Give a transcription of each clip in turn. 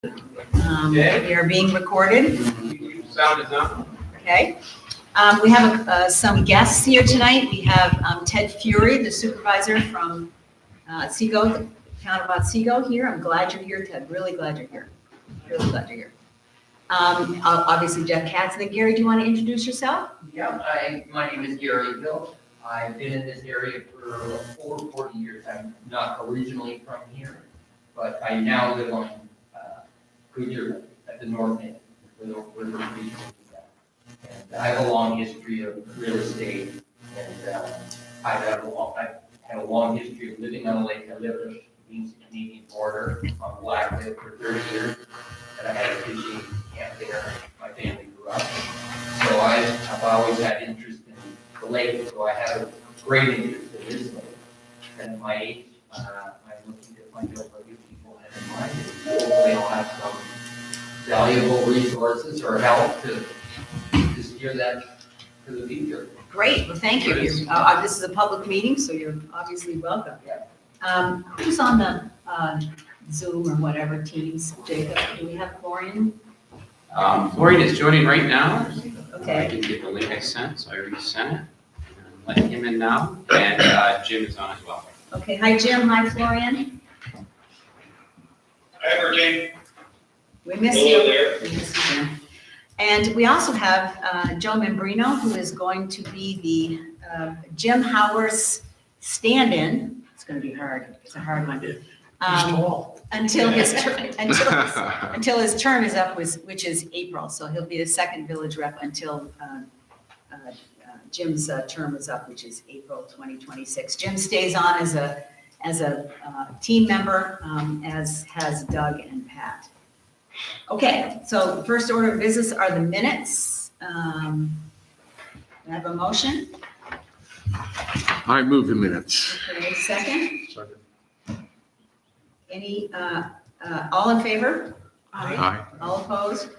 We are being recorded. Sound is on. Okay. We have some guests here tonight. We have Ted Fury, the supervisor from Seago, town of Otsego here. I'm glad you're here, Ted. Really glad you're here. Really glad you're here. Obviously Jeff Katz. And then Gary, do you want to introduce yourself? Yeah, my name is Gary Hill. I've been in this area for over 40 years. I'm not originally from here, but I now live on Goodyear at the north end, where the river region is at. And I have a long history of real estate, and I've had a long history of living on a lake. I lived at the Canadian border on Blacklick for 30 years, and I had a fishing camp there. My family grew up. So I've always had interest in the lake, so I have a great interest in this lake. And at my age, I'm looking to find out what you people have in mind. Hopefully I'll have some valuable resources or help to steer that to the future. Great. Well, thank you. This is a public meeting, so you're obviously welcome. Yeah. Who's on the Zoom or whatever teams? Jacob, do we have Florian? Florian is joining right now. I Okay. can get the link I sent, so I already sent it. Let him in now, and Jim is on as well. Okay. Hi, Jim. Hi, Florian. Hi, Virginia. We miss Hello you. there. We miss you, Jim. And we also have Joe Membrino, who is going to be the Jim Howard's stand-in. It's going to be hard. It's a hard one. Until his term is up, which is April. So he'll be the second village rep until Jim's term is up, which is April 2026. Jim stays on as a team member, as has Doug and Pat. Okay, so the first order of business are the minutes. I have a motion. I move the minutes. Okay, second. Any, all in favor? Aye. All opposed?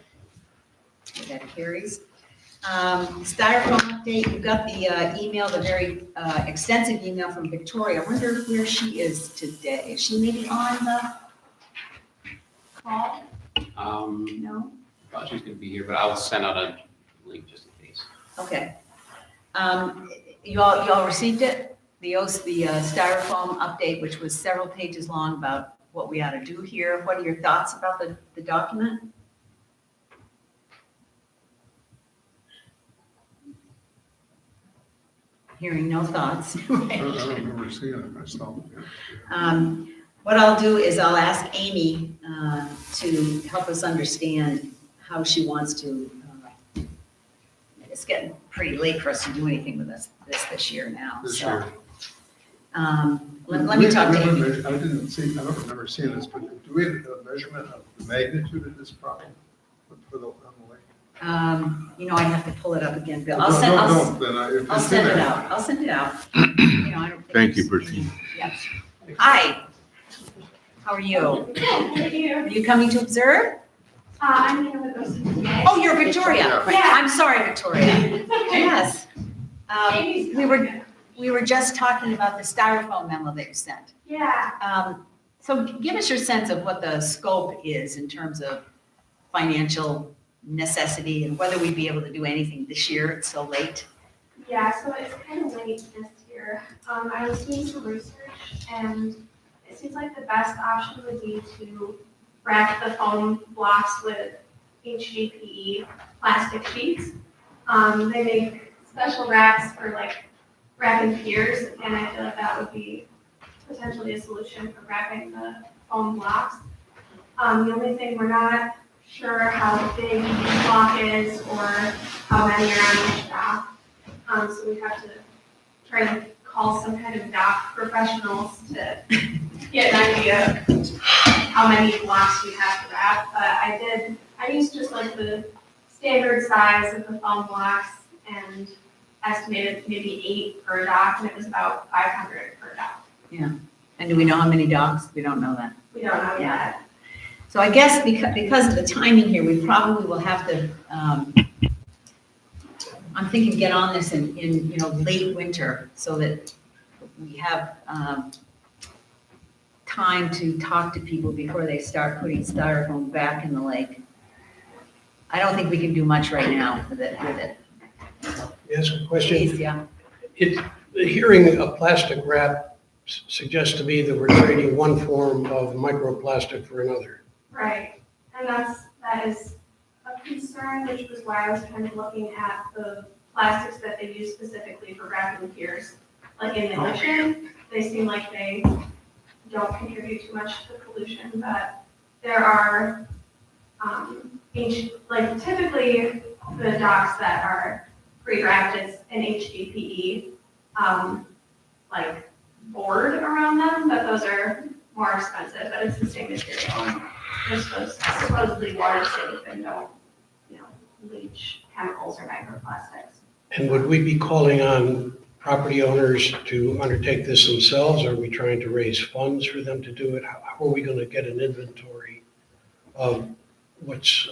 Okay, that carries. Styrofoam update, you got the email, the very extensive email from Victoria. I wonder where she is today. Is she maybe on the call? No? Thought she was gonna be here, but I'll send out a link just in case. Okay. You all received it? The styrofoam update, which was several pages long about what we ought to do here. What are your thoughts about the document? Hearing no thoughts. I don't remember seeing it myself. What I'll do is I'll ask Amy to help us understand how she wants to, it's getting pretty late for us to do anything with this year now. This So, year. Let me talk to Amy. I don't remember seeing this, but do we have a measurement of the magnitude of this problem on the lake? I'd have to pull it up again, Bill. No, I'll send it it out. I'll send it out. I don't think Thank you, it's- Bertine. Yes. Hi. How are you? Are you coming to observe? I'm here with those today. Oh, you're Victoria. Yeah. I'm sorry, Victoria. Yes. Amy's We were just talking about the styrofoam memo that you sent. Yeah, So give us your sense of what the scope is in terms of financial necessity and whether we'd be able to do anything this year. It's so late. yeah, so it's kind of late this year. I was doing some research and it seems like the best option would be to wrap the foam blocks with HDPE plastic sheets. They make special wraps for like wrapping piers, and I feel like that would be potentially a solution for wrapping the foam blocks. The only thing, we're not sure how big each block is or how many are on each dock. So we have to try to call some kind of dock professionals to get an idea of how many blocks we have to wrap. But I used just like the standard size of the foam blocks and estimated maybe 8 per dock, and it was about 500 per dock. And do we know how many dogs? We don't know that. We don't know yet. So I guess because of the timing here, we probably will have to, I'm thinking get on this in late winter so that we have time to talk to people before they start putting styrofoam back in the lake. I don't think we can do much right now with it. Ask a question. Please, yeah. Hearing a plastic wrap suggests to me that we're trading one form of microplastic for another. Right, and that is a concern, which was why I was kind of looking at the plastics that they use specifically for wrapping piers. Like in the ocean, they seem like they don't contribute too much to pollution, but there are, like typically the docks that are pre-wrapped is an HDPE, like board around them, but those are more expensive, but it's the same material. They're supposedly water safe and don't, leach chemicals or microplastics. And would we be calling on property owners to undertake this themselves? Are we trying to raise funds for them to do it? How are we going to get an inventory of what's,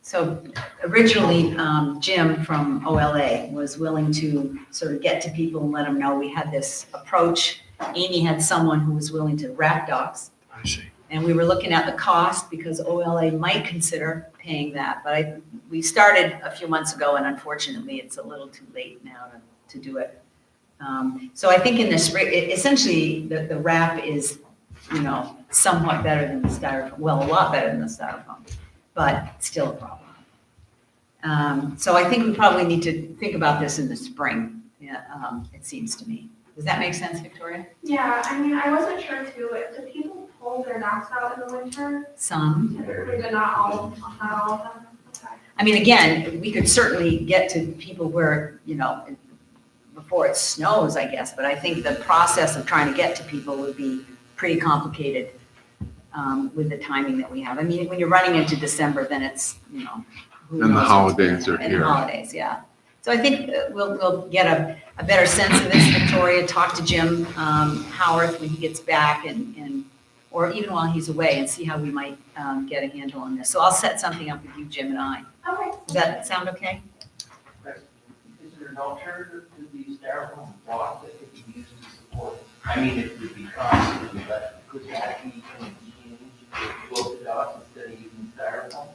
So originally, Jim from OLA was willing to sort of get to people and let them know we had this approach. Amy had someone who was willing to wrap docks. I see. And we were looking at the cost because OLA might consider paying that. But we started a few months ago, and unfortunately, it's a little too late now to do it. So I think in the spring, essentially, the wrap is, somewhat better than the styrofoam. Well, a lot better than the styrofoam, but still a problem. So I think we probably need to think about this in the spring, it seems to me. Does that make sense, Victoria? Yeah, I mean, I wasn't sure too, do people pull their docks out in the winter? Some. Typically, but not all of them. Okay. I mean, again, we could certainly get to people where, before it snows, I guess, but I think the process of trying to get to people would be pretty complicated with the timing that we have. I mean, when you're running into December, then it's, who And the knows what's holidays going on. are And the here. holidays, yeah. So I think we'll get a better sense of this, Victoria, talk to Jim Howarth when he gets back or even while he's away and see how we might get a handle on this. So I'll set something up with you, Jim and I. Okay. Does that sound okay? Is there an alternative to the styrofoam block that could be used to support? I mean, it would be costly, but could that be convenient to float it off instead of using styrofoam?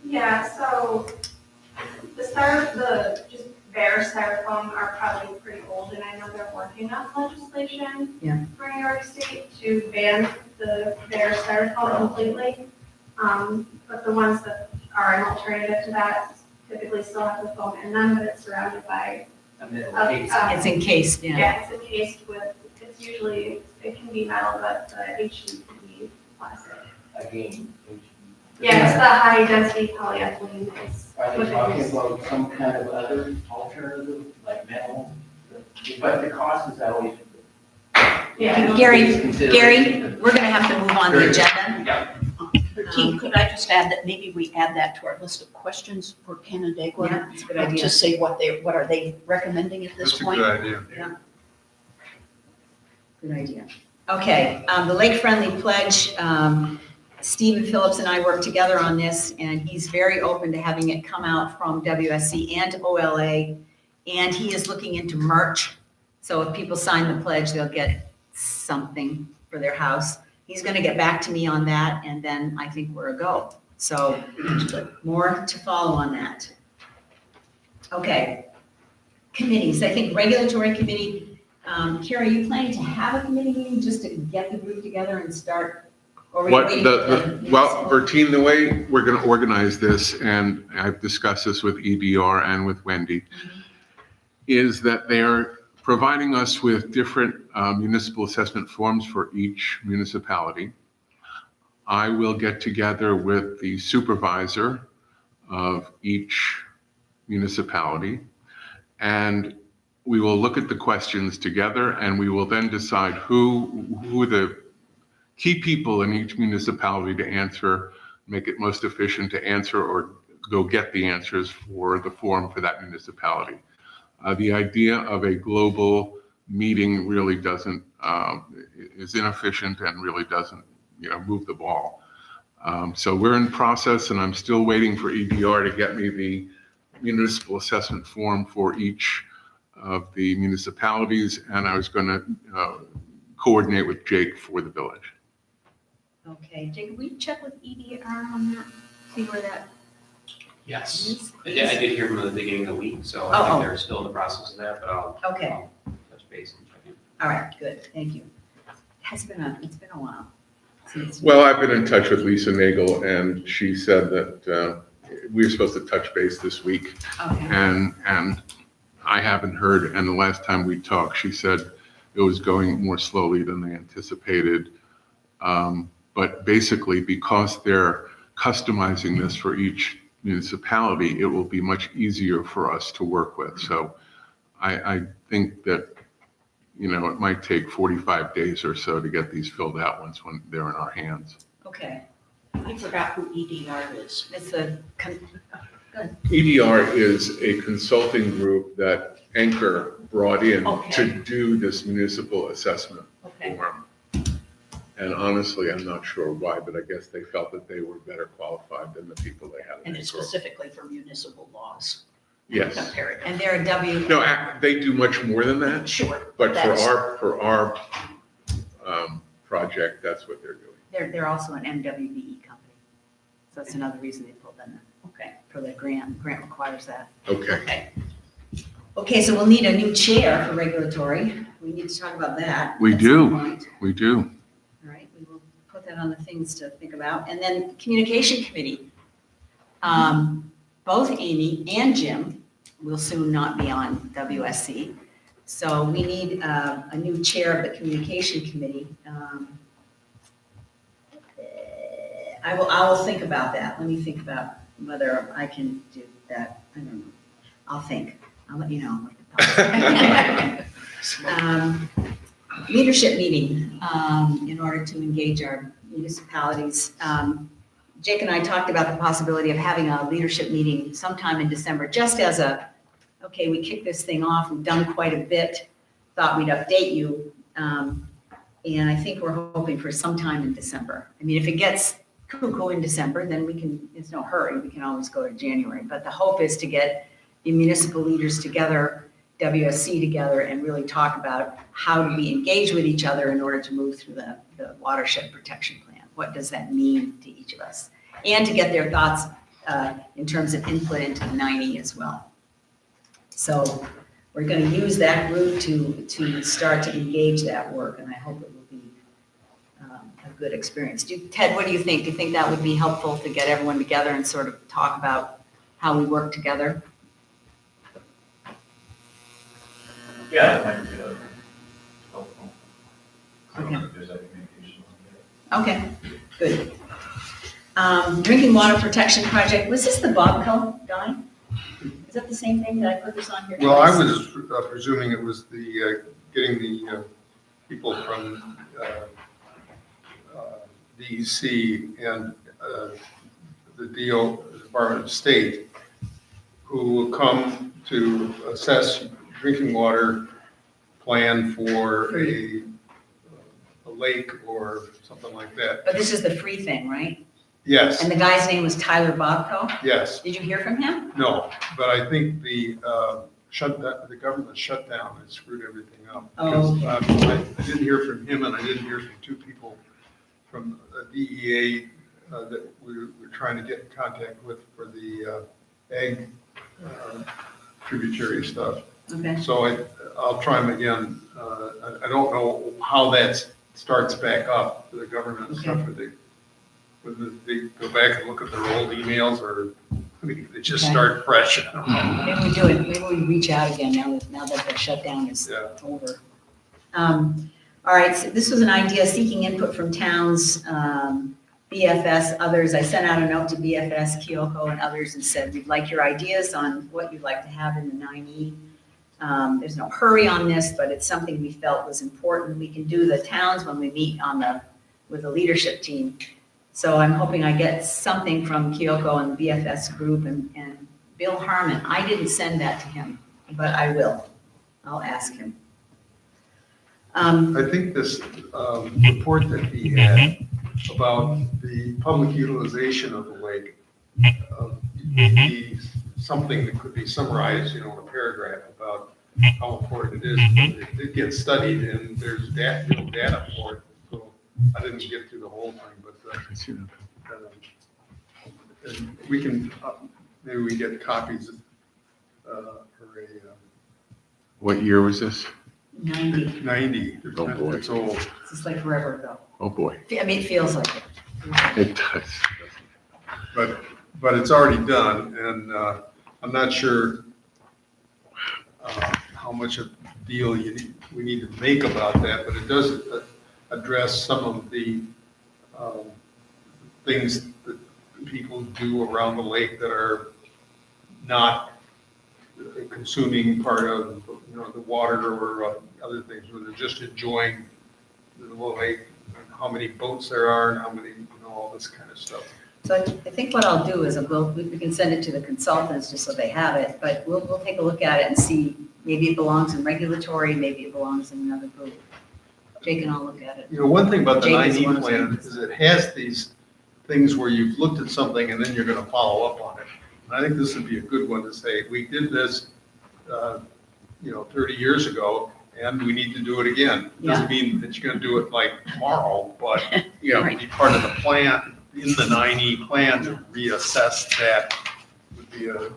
Yeah, so the just bare styrofoam are probably pretty old, and I know they're working on legislation for New York State to ban the bare styrofoam completely. But the ones that are an alternative to that typically still have the foam in them, but it's surrounded by A metal a- case? It's encased, yeah. Yeah, it's encased with, it can be metal, but HDPE plastic. Again, Yeah, it's the high density polyethylene. are they talking about some kind of other alternative, like metal? But the cost is always. Yeah. Gary, Consideration. we're gonna have to move on the agenda. Yeah. Team, could I just add that maybe we add that to our list of questions for Canandaigua? Yeah, that's a good idea. To say what are they recommending at this That's a point? good idea. Good idea. Okay, the Lake Friendly Pledge, Stephen Phillips and I worked together on this, and he's very open to having it come out from WSC and OLA, and he is looking into merch. So if people sign the pledge, they'll get something for their house. He's gonna get back to me on that, and then I think we're a go. So more to follow on that. Okay. Committees, I think regulatory committee, Carrie, are you planning to have a committee meeting just to get the group together and start? Or are we waiting for Well, Bertine, the way we're going to organize this, and I've discussed this with EDR and with Wendy, is that they're providing us with different municipal assessment forms for each municipality. I will get together with the supervisor of each municipality, and we will look at the questions together, and we will then decide who the key people in each municipality to answer, make it most efficient to answer, or go get the answers for the form for that municipality. The idea of a global meeting really doesn't, is inefficient and really doesn't, move the ball. So we're in process, and I'm still waiting for EDR to get me the municipal assessment form for each of the municipalities, and I was going to coordinate with Jake for the village. Okay, Jacob, will you check with EDR on that? See where that Yes. is? Yeah, I did hear from the beginning of the week, so Oh, I oh. think they're still in the process of that, but I'll Okay, touch base and check in. all right, good, thank you. It's been a while since. Well, I've been in touch with Lisa Nagel, and she said that we were supposed to touch base this week, Okay, and I haven't heard, and the last time we talked, she said it was going more slowly than they anticipated. But basically, because they're customizing this for each municipality, it will be much easier for us to work with. So I think that, it might take 45 days or so to get these filled out once when they're in our hands. okay, I forgot who EDR is. it's a, EDR is a consulting group that Anchor brought in Okay. to do this municipal assessment Okay. form. And honestly, I'm not sure why, but I guess they felt that they were better qualified than the people they had. in And it's Anchor. specifically for municipal laws. Yes. Comparative. and they're a W. No, they do much more than that, Sure. but that's- for our project, that's what they're doing. They're also an MWBE company. So that's another reason they pulled them in. Okay, for the grant. Grant requires that. Okay. Okay. Okay, so we'll need a new chair for regulatory. We need to talk about that. We at do. some point. We do. All right, we will put that on the things to think about. And then communication committee. Both Amy and Jim will soon not be on WSC. So we need a new chair of the communication committee. I will think about that. Let me think about whether I can do that. I don't know. I'll think. I'll let you know. Leadership meeting, in order to engage our municipalities. Jake and I talked about the possibility of having a leadership meeting sometime in December, just as okay, we kicked this thing off, we've done quite a bit, thought we'd update you. And I think we're hoping for sometime in December. I mean, if it gets cuckoo in December, then it's no hurry, we can always go to January. But the hope is to get the municipal leaders together, WSC together, and really talk about how do we engage with each other in order to move through the watershed protection plan. What does that mean to each of us? And to get their thoughts in terms of input into the 90 as well. So we're going to use that group to start to engage that work, and I hope it will be a good experience. Ted, what do you think? Do you think that would be helpful to get everyone together and sort of talk about how we work together? Yeah, that might be helpful. I don't Okay. know if there's that communication Okay, good. Drinking water protection project, was this the Bobco, Donnie? Is that the same thing that I put this on here? Well, I twice? was presuming it was the, getting the people from DEC and the Department of State who will come to assess drinking water plan for a lake or something like that. But this is the free thing, right? Yes, And the guy's name was Tyler Bobco? yes. Did you hear from him? No, but I think the government shutdown has screwed everything up. Oh, Because, I didn't hear from him, and I didn't hear from two people from DEA that we're trying to get in contact with for the ag tributary stuff. Okay, So I'll try them again. I don't know how that starts back up, the government stuff, whether they go back and look at their old emails, or they just Okay. start fresh. maybe we do it, maybe we reach out again now that the shutdown is Yeah. over. All right, so this was an idea, seeking input from towns, BFS, others. I sent out a note to BFS, Kyoko, and others and said, we'd like your ideas on what you'd like to have in the 9E. There's no hurry on this, but it's something we felt was important. We can do the towns when we meet with the leadership team. So I'm hoping I get something from Kyoko and the BFS group and Bill Harmon. I didn't send that to him, but I will. I'll ask him. I think this report that he had about the public utilization of the lake would be something that could be summarized, in a paragraph about how important it is. It gets studied, and there's data for it. So I didn't get through the whole thing, but and we can, maybe we get copies for What year was this? 90. 90. Oh, boy. It's old. This is like forever ago. Oh, boy. I mean, it feels like it. It does. But it's already done, and I'm not sure how much of a deal we need to make about that, but it does address some of the things that people do around the lake that are not consuming part of, the water or other things, where they're just enjoying the lake, and how many boats there are, and how many, all this kind of stuff. So I think what I'll do is we can send it to the consultants just so they have it, but we'll take a look at it and see, maybe it belongs in regulatory, maybe it belongs in another group. Jake and I'll look at it. One thing about the Jake is 9E one of plan them. is it has these things where you've looked at something and then you're gonna follow up on it. And I think this would be a good one to say, we did this, 30 years ago, and we need to do it again. Doesn't mean that you're gonna do it like tomorrow, but, Right. be part of the plan, in the 9E plan to reassess that would be a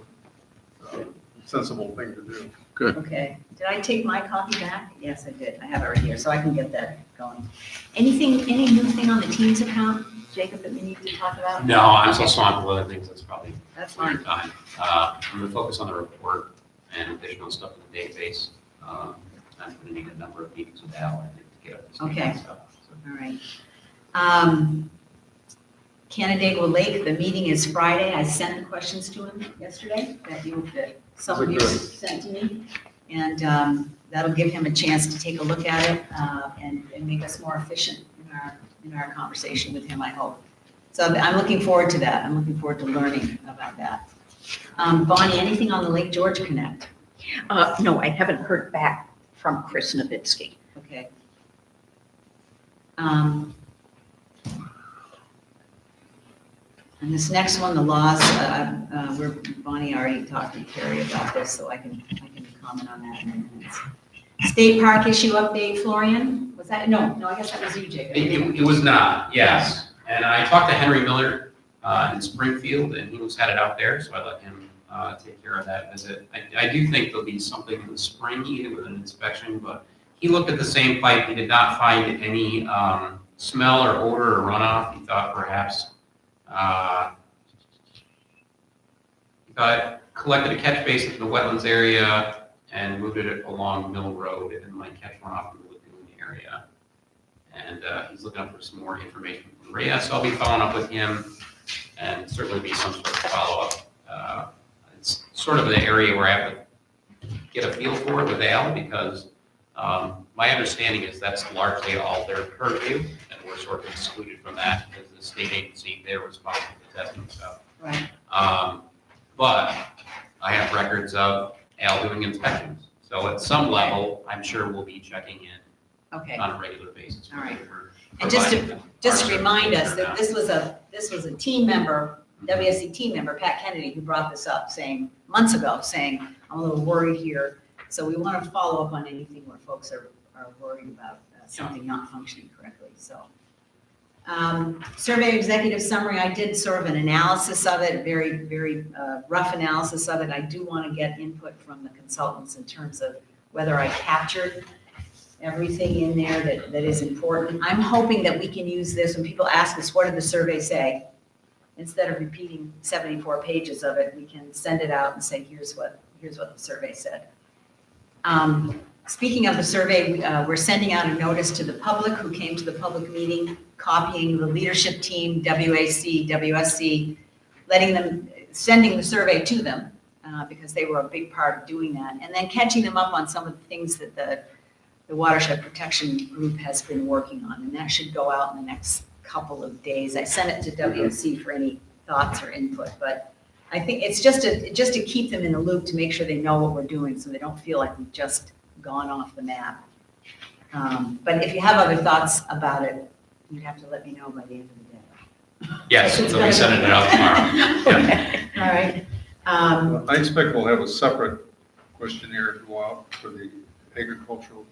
sensible thing to do. Okay, did I take my copy back? Yes, I did, I have it right here, so I can get that going. Any new thing on the Teams account, Jacob, that we need to talk about? No, I'm so swamped with other things, that's probably That's your fine. time. I'm gonna focus on the report and additional stuff in the database. I'm gonna need a number of meetings with Al, I think, to get up to speed Okay. on stuff. So- All right. Canandaigua Lake, the meeting is Friday. I sent the questions to him yesterday that some of you Good. sent to me. And that'll give him a chance to take a look at it and make us more efficient in our conversation with him, I hope. So I'm looking forward to that. I'm looking forward to learning about that. Bonnie, anything on the Lake George Connect? No, I haven't heard back from Chris Novitsky. Okay. And this next one, the laws, Bonnie already talked to Carrie about this, so I can comment on that in a minute. State park issue update, Florian? Was that, no, I guess that was you, Jacob. It was not, yes. And I talked to Henry Miller in Springfield, and he was headed out there, so I let him take care of that visit. I do think there'll be something in the spring, either with an inspection, but he looked at the same pipe. He did not find any smell or odor or runoff. He thought perhaps collected a catch basin in the wetlands area and moved it along Mill Road and might catch runoff in the lagoon area. And he's looking up for some more information from Rhea, so I'll be following up with him and certainly be some sort of follow-up. It's sort of the area where I have to get a feel for it with Al because my understanding is that's largely all their purview and we're sort of excluded from that because the state agency, they're responsible for testing stuff. Right. But I have records of Al doing inspections. So at some level, I'm sure we'll be checking in Okay. on a regular basis. All right. We're And just to providing Just our to remind us services that this was a team member, WSC team member, Pat Kennedy, who brought this up months ago, saying, I'm a little worried here. So we want to follow up on anything where folks are worried about something not functioning correctly, so. Survey executive summary, I did sort of an analysis of it, very, very rough analysis of it. I do want to get input from the consultants in terms of whether I captured everything in there that is important. I'm hoping that we can use this when people ask us, what did the survey say? Instead of repeating 74 pages of it, we can send it out and say, here's what the survey said. Speaking of the survey, we're sending out a notice to the public who came to the public meeting, copying the leadership team, WAC, WSC, sending the survey to them because they were a big part of doing that, and then catching them up on some of the things that the Watershed Protection Group has been working on, and that should go out in the next couple of days. I sent it to WSC for any thoughts or input, but I think it's just to keep them in the loop to make sure they know what we're doing so they don't feel like we've just gone off the map. But if you have other thoughts about it, you'd have to let me know by the end of the day. Yes, they'll be sending it out tomorrow. Yeah. All right. I expect we'll have a separate questionnaire to go out for the agricultural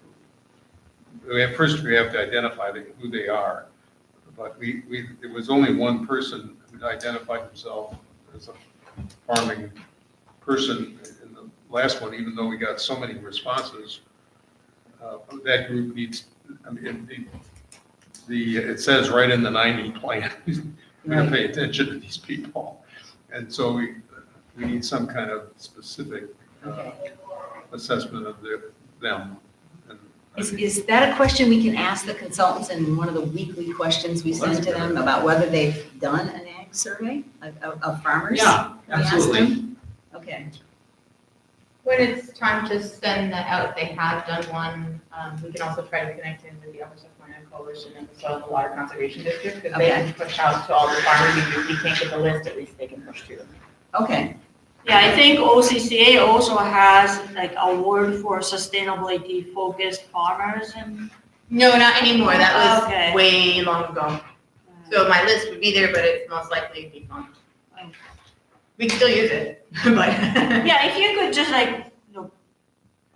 group. First, we have to identify who they are, But there was only one person who identified himself as a farming person in the last one, even though we got so many responses. That group needs, I mean, it says right in the 90 plan, we're gonna pay attention to these people. And so we need some kind of specific assessment of them. And I think- Is that a question we can ask the consultants in one of the weekly questions we send to them about whether they've done an ag survey of farmers? Yeah, We ask absolutely. them? Okay, When it's time to send that out, they have done one. We can also try to connect in with the Upper Susquehanna Coalition and the Soil and Water Conservation District, because they can push out to all the farmers, even if we can't get the list, at least they can push to them. okay, Yeah, I think OCCA also has like award for sustainability focused farmers and. No, not anymore. That Okay. was way long ago. So my list would be there, but it's most likely defunct. We can still use it, but. Yeah, if you could just like,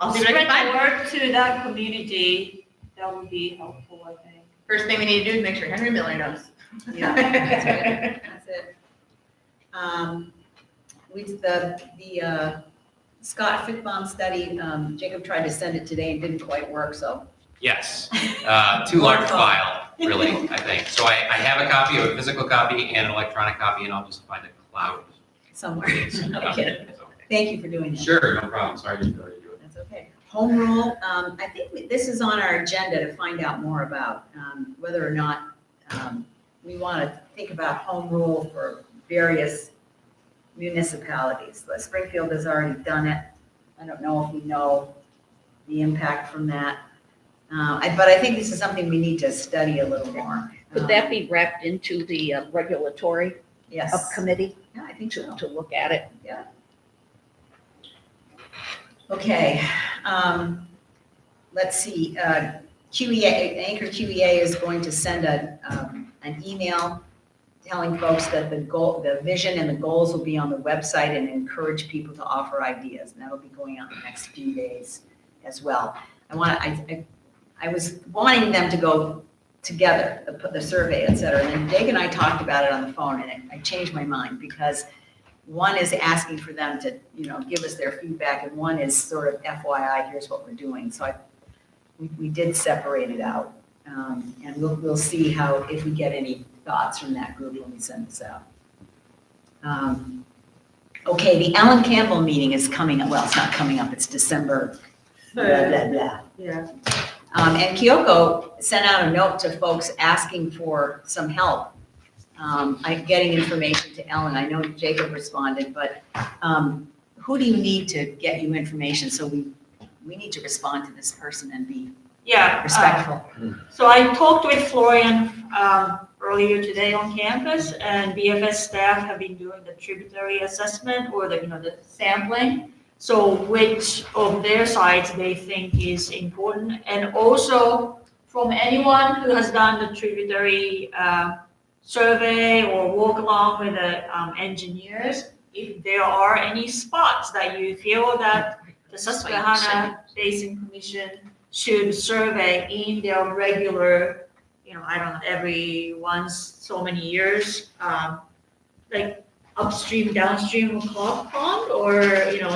I'll see what I spread can the find. word to that community, that would be helpful, I think. First thing we need to do is make sure Henry Miller knows. yeah, that's it, that's it. The Scott Fickbaum study, Jacob tried to send it today and didn't quite work, so. Yes, too large file, really, I think. So I have a copy, a physical copy and an electronic copy, and I'll just find a cloud. Somewhere, okay. It's okay. Thank you for doing that. Sure, no problem, sorry to do it. That's okay. Home rule, I think this is on our agenda to find out more about whether or not we want to think about home rule for various municipalities. Springfield has already done it. I don't know if we know the impact from that. But I think this is something we need to study a little more. Could that be wrapped into the regulatory Yes. committee Yeah, I think so. to look at it? Okay, let's see, QEA, Anchor QEA is going to send an email telling folks that the vision and the goals will be on the website and encourage people to offer ideas. And that'll be going on the next few days as well. I was wanting them to go together, the survey, et cetera. And then Jake and I talked about it on the phone, and I changed my mind because one is asking for them to, give us their feedback, and one is sort of FYI, here's what we're doing. So we did separate it out, and we'll see if we get any thoughts from that group when we send this out. Okay, the Ellen Campbell meeting is coming up. Well, it's not coming up. It's December. Blah blah blah. Yeah. And Kyoko sent out a note to folks asking for some help. Getting information to Ellen. I know Jacob responded, but who do you need to get you information? So we need to respond to this person and be respectful. So I talked with Florian earlier today on campus, and BFS staff have been doing the tributary assessment or the sampling. So which of their sites they think is important, and also from anyone who has done the tributary survey or walk along with the engineers, if there are any spots that you feel that the Susquehanna Basin Commission should survey in their regular, I don't know, every once so many years, like upstream, downstream of Clock Pond, or,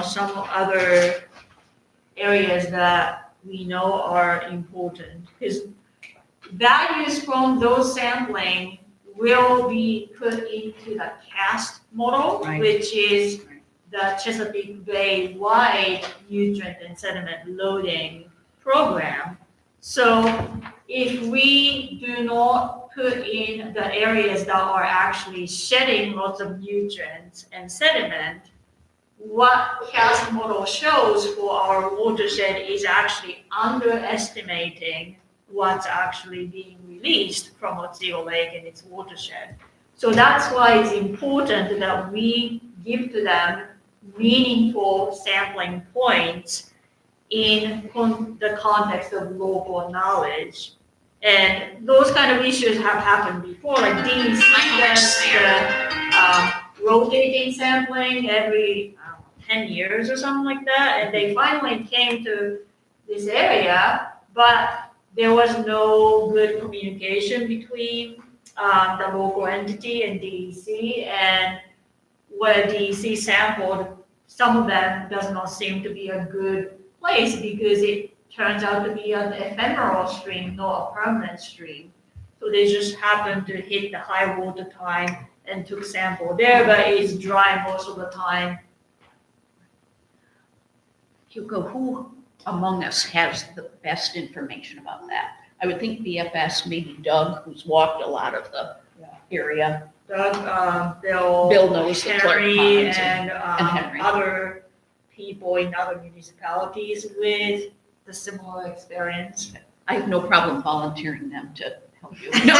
some other areas that we know are important. Because values from those sampling will be put into the CAST model, Right. which is the Chesapeake Bay wide nutrient and sediment loading program. So if we do not put in the areas that are actually shedding lots of nutrients and sediment, what CAST model shows for our watershed is actually underestimating what's actually being released from Otsego Lake and its watershed. So that's why it's important that we give to them meaningful sampling points in the context of local knowledge. And those kind of issues have happened before, like these, rotating sampling every 10 years or something like that. And they finally came to this area, but there was no good communication between the local entity and DEC, and where DEC sampled, some of them does not seem to be a good place because it turns out to be an ephemeral stream, not a permanent stream. So they just happened to hit the high water time and took sample there, but it's dry most of the time. Hugo, who among us has the best information about that? I would think BFS, maybe Doug, who's walked a lot of the area. Doug, Bill. Bill knows the Clark Henry Ponds and Henry. other people in other municipalities with the similar experience. I have no problem volunteering them to help you. No.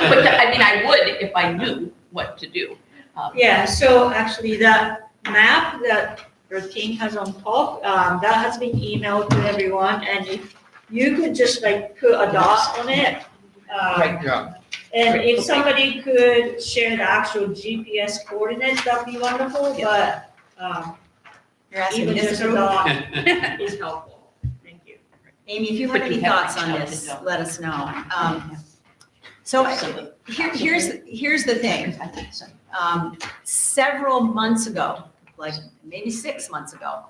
But I mean, I would if I knew what to do. Yeah, so actually that map that your team has on top, that has been emailed to everyone, and if you could just like put a dot on it. Yeah. And if somebody could share the actual GPS coordinates, that'd be wonderful, but, You're asking even this just a group? dot is helpful. Thank you. Amy, if you have But we any have thoughts reached on out to this, Doug. let us know. So here's the thing. I think so. Several months ago, like maybe 6 months ago,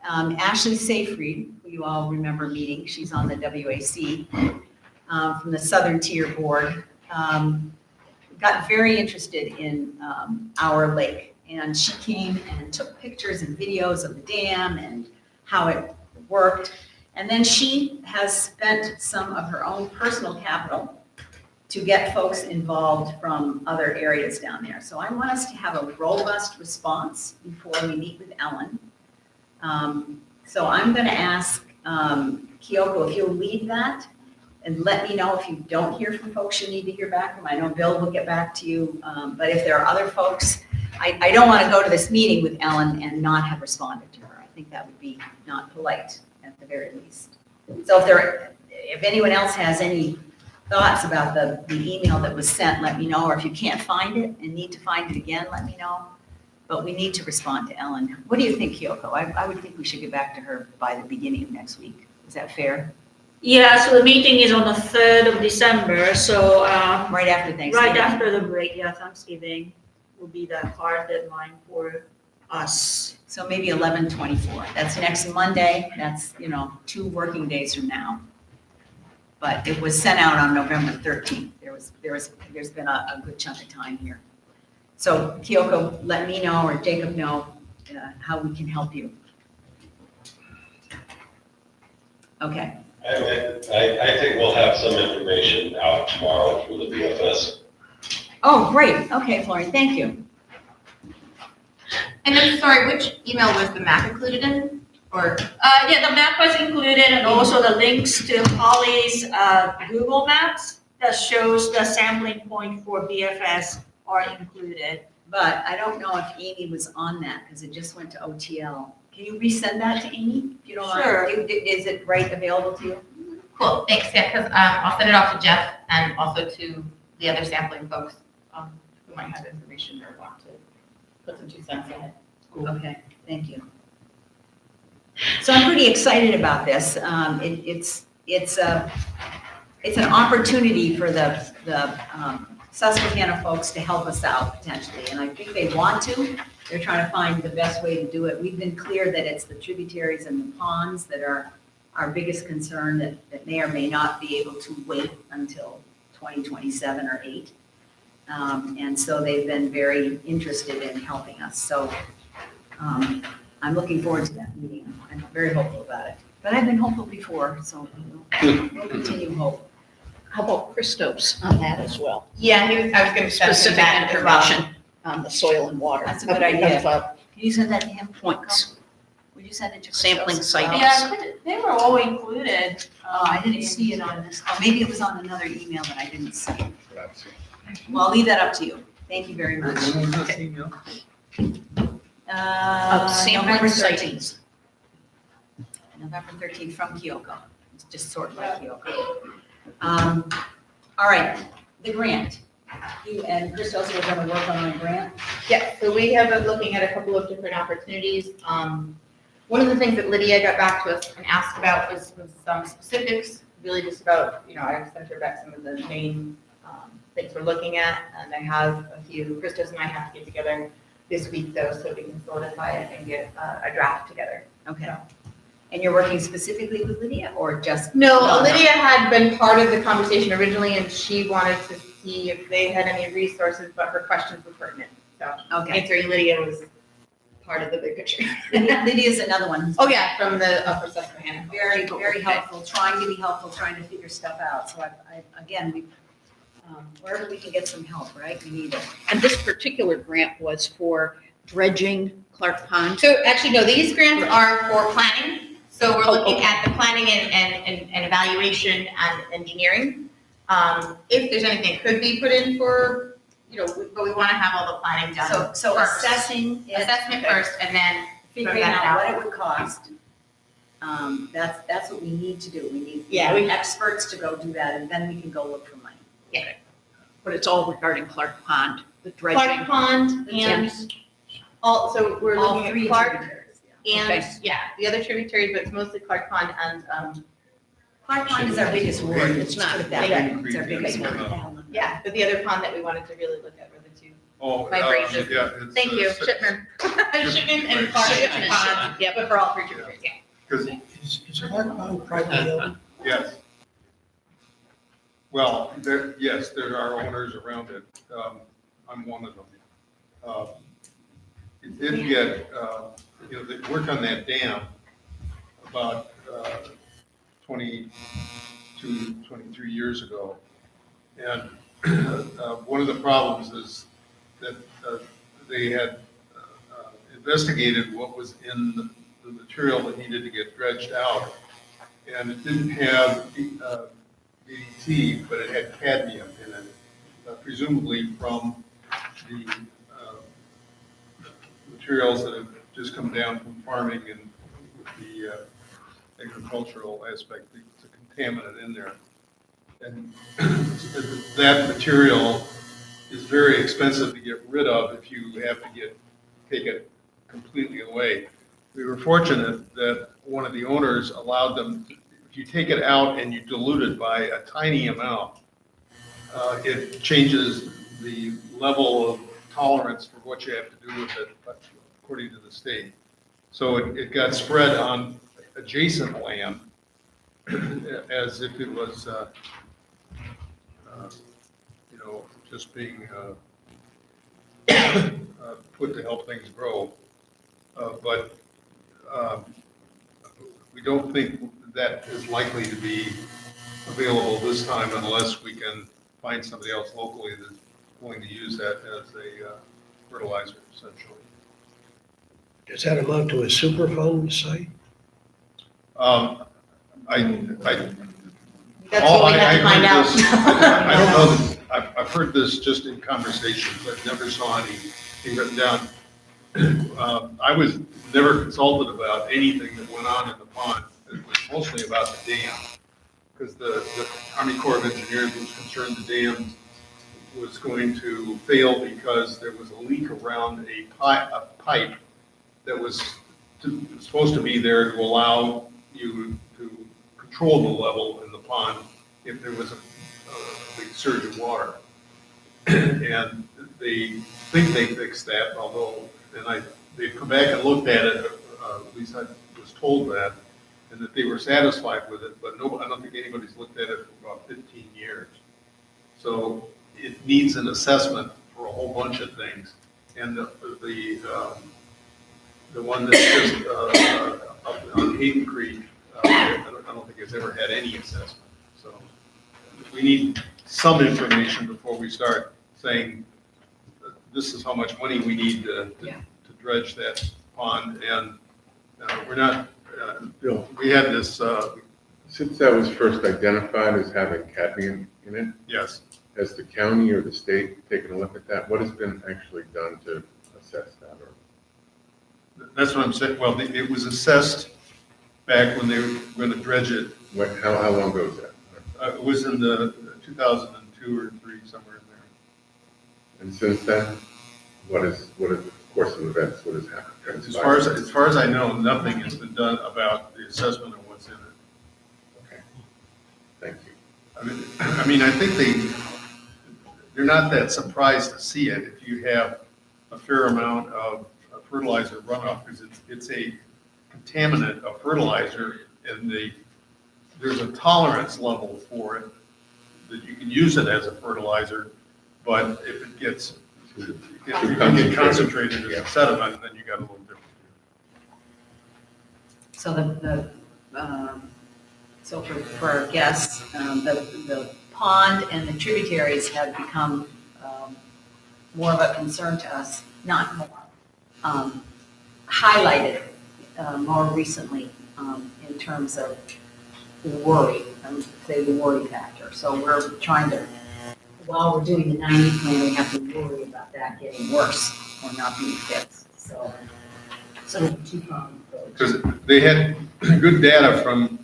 Ashley Seyfried, who you all remember meeting, she's on the WAC, from the Southern Tier Board, got very interested in our lake. And she came and took pictures and videos of the dam and how it worked. And then she has spent some of her own personal capital to get folks involved from other areas down there. So I want us to have a robust response before we meet with Ellen. So I'm gonna ask Kyoko if you'll lead that and let me know if you don't hear from folks you need to hear back from. I know Bill will get back to you, but if there are other folks, I don't wanna go to this meeting with Ellen and not have responded to her. I think that would be not polite at the very least. So if anyone else has any thoughts about the email that was sent, let me know, or if you can't find it and need to find it again, let me know. But we need to respond to Ellen. What do you think, Kyoko? I would think we should get back to her by the beginning of next week. Is that fair? Yeah, so the meeting is on the 3rd of December, so, Right after Thanksgiving? right after the break, yeah, Thanksgiving will be the hard deadline for us. So maybe 11/24. That's next Monday. That's, 2 working days from now. But it was sent out on November 13th. There's been a good chunk of time here. So Kyoko, let me know, or Jacob know, how we can help you. Okay. I think we'll have some information out tomorrow through the BFS. Oh, great. Okay, Florian, thank you. And I'm sorry, which email was the map included in? Or, Yeah, the map was included and also the links to Holly's Google Maps that shows the sampling point for BFS are included. But I don't know if Amy was on that because it just went to OTL. Can you resend that to Amy? If you don't mind? Sure. Is it right available to you? cool, thanks, yeah, because I'll send it off to Jeff and also to the other sampling folks who might have information or want to put some 2 cents in it. Okay, thank you. So I'm pretty excited about this. It's an opportunity for the Susquehanna folks to help us out potentially, and I think they want to. They're trying to find the best way to do it. We've been clear that it's the tributaries and the ponds that are our biggest concern that may or may not be able to wait until 2027 or 8. And so they've been very interested in helping us. So I'm looking forward to that meeting. I'm very hopeful about it. But I've been hopeful before, so we'll continue hope. How about Christos on that as well? Yeah, I was going to send him Specific that as well. information on the soil and water. That's a good idea. Of, Can you send that to him? points. Would you send it to Christos Sampling as well? site. Yeah, they were all included. Oh, I didn't see it on this. Oh, maybe it was on another email that I didn't see. Well, I'll leave that up to you. Thank you very much. When was this email? Sampling November site. 13th. November 13th from Kyoko. It's just sort by Kyoko. All right, the grant. You and Christos are going to work on the grant. Yeah, so we have been looking at a couple of different opportunities. One of the things that Lydia got back to us and asked about was some specifics really just about, I sent her back some of the main things we're looking at, and I have a few, Christos and I have to get together this week though, so we can solidify it and get a draft together. Okay. And you're working specifically with Lydia or just? No, Lydia had been part of the conversation originally, and she wanted to see if they had any resources, but her questions were pertinent. So Okay. answering Lydia was part of the big picture. Lydia's another one. who's Oh, yeah, from the Upper Susquehanna. Very, very helpful, trying to be helpful, trying to figure stuff out. So again, wherever we can get some help, right? We need it. And this particular grant was for dredging Clark Pond. So actually, no, these grants are for planning. So we're looking at the planning and evaluation and engineering. If there's anything that could be put in for, but we want to have all the planning done. So first. assessing it. Assessment first, and then Figuring out what it would cost. That's what we need to do. We need experts to go do that, and then we can go look for money. Yeah. But it's all regarding Clark Pond, the dredging. Clark Pond and so we're All looking three at Clark tributaries, and, Okay. the other tributaries, but it's mostly Clark Pond and, Clark Pond is our biggest ward. It's not that Yeah. way. It's our biggest one. but the other pond that we wanted to really look at were the two. Oh, My brain just- yeah. it's, Thank you, Shipman. Shipman and Clark Shipman. Pond, yeah, but for all three tributaries, yeah. Because, Is Clark Pond privately owned? yes. Well, yes, there are owners around it. I'm one of them. It did get, they worked on that dam about 22, 23 years ago. And one of the problems is that they had investigated what was in the material that needed to get dredged out. And it didn't have DDT, but it had cadmium in it, presumably from the materials that have just come down from farming and the agricultural aspect, it's a contaminant in there. And that material is very expensive to get rid of if you have to take it completely away. We were fortunate that one of the owners allowed them, if you take it out and you dilute it by a tiny amount, it changes the level of tolerance for what you have to do with it, according to the state. So it got spread on adjacent land as if it was, just being put to help things grow. But we don't think that is likely to be available this time unless we can find somebody else locally that's willing to use that as a fertilizer, essentially. Does that amount to a Superfund site? That's what we have to find out. I don't know, I've heard this just in conversations, I never saw anything written down. I was never consulted about anything that went on in the pond. It was mostly about the dam, because the Army Corps of Engineers was concerned the dam was going to fail because there was a leak around a pipe that was supposed to be there to allow you to control the level in the pond if there was a big surge of water. And they think they fixed that, although, they've come back and looked at it, at least I was told that, and that they were satisfied with it, but I don't think anybody's looked at it for about 15 years. So it needs an assessment for a whole bunch of things. And the one that's just up on Hayden Creek, I don't think it's ever had any assessment. So we need some information before we start saying this is how much money we need to dredge that pond. And we're not, Bill, we had this, since that was first identified as having cadmium in it, yes. has the county or the state taken a look at that? What has been actually done to assess that? Or That's what I'm saying. Well, it was assessed back when they were going to dredge it. how long ago was that? It was in the 2002 or 3, somewhere in there. And since then, what is the course of events? What has happened? As far as I know, nothing has been done about the assessment of what's in it. Okay. I mean, I think they're not that surprised to see it if you have a fair amount of fertilizer runoff, because it's a contaminant of fertilizer, and there's a tolerance level for it, that you can use it as a fertilizer, but if it gets concentrated as a sediment, then you got a little different. So so for our guests, the pond and the tributaries have become more of a concern to us, not more, highlighted more recently in terms of worry, I would say the worry factor. So we're trying to, while we're doing the 90 plan, we have to worry about that getting worse or not being fixed. So a two-pronged approach. Because they had good data from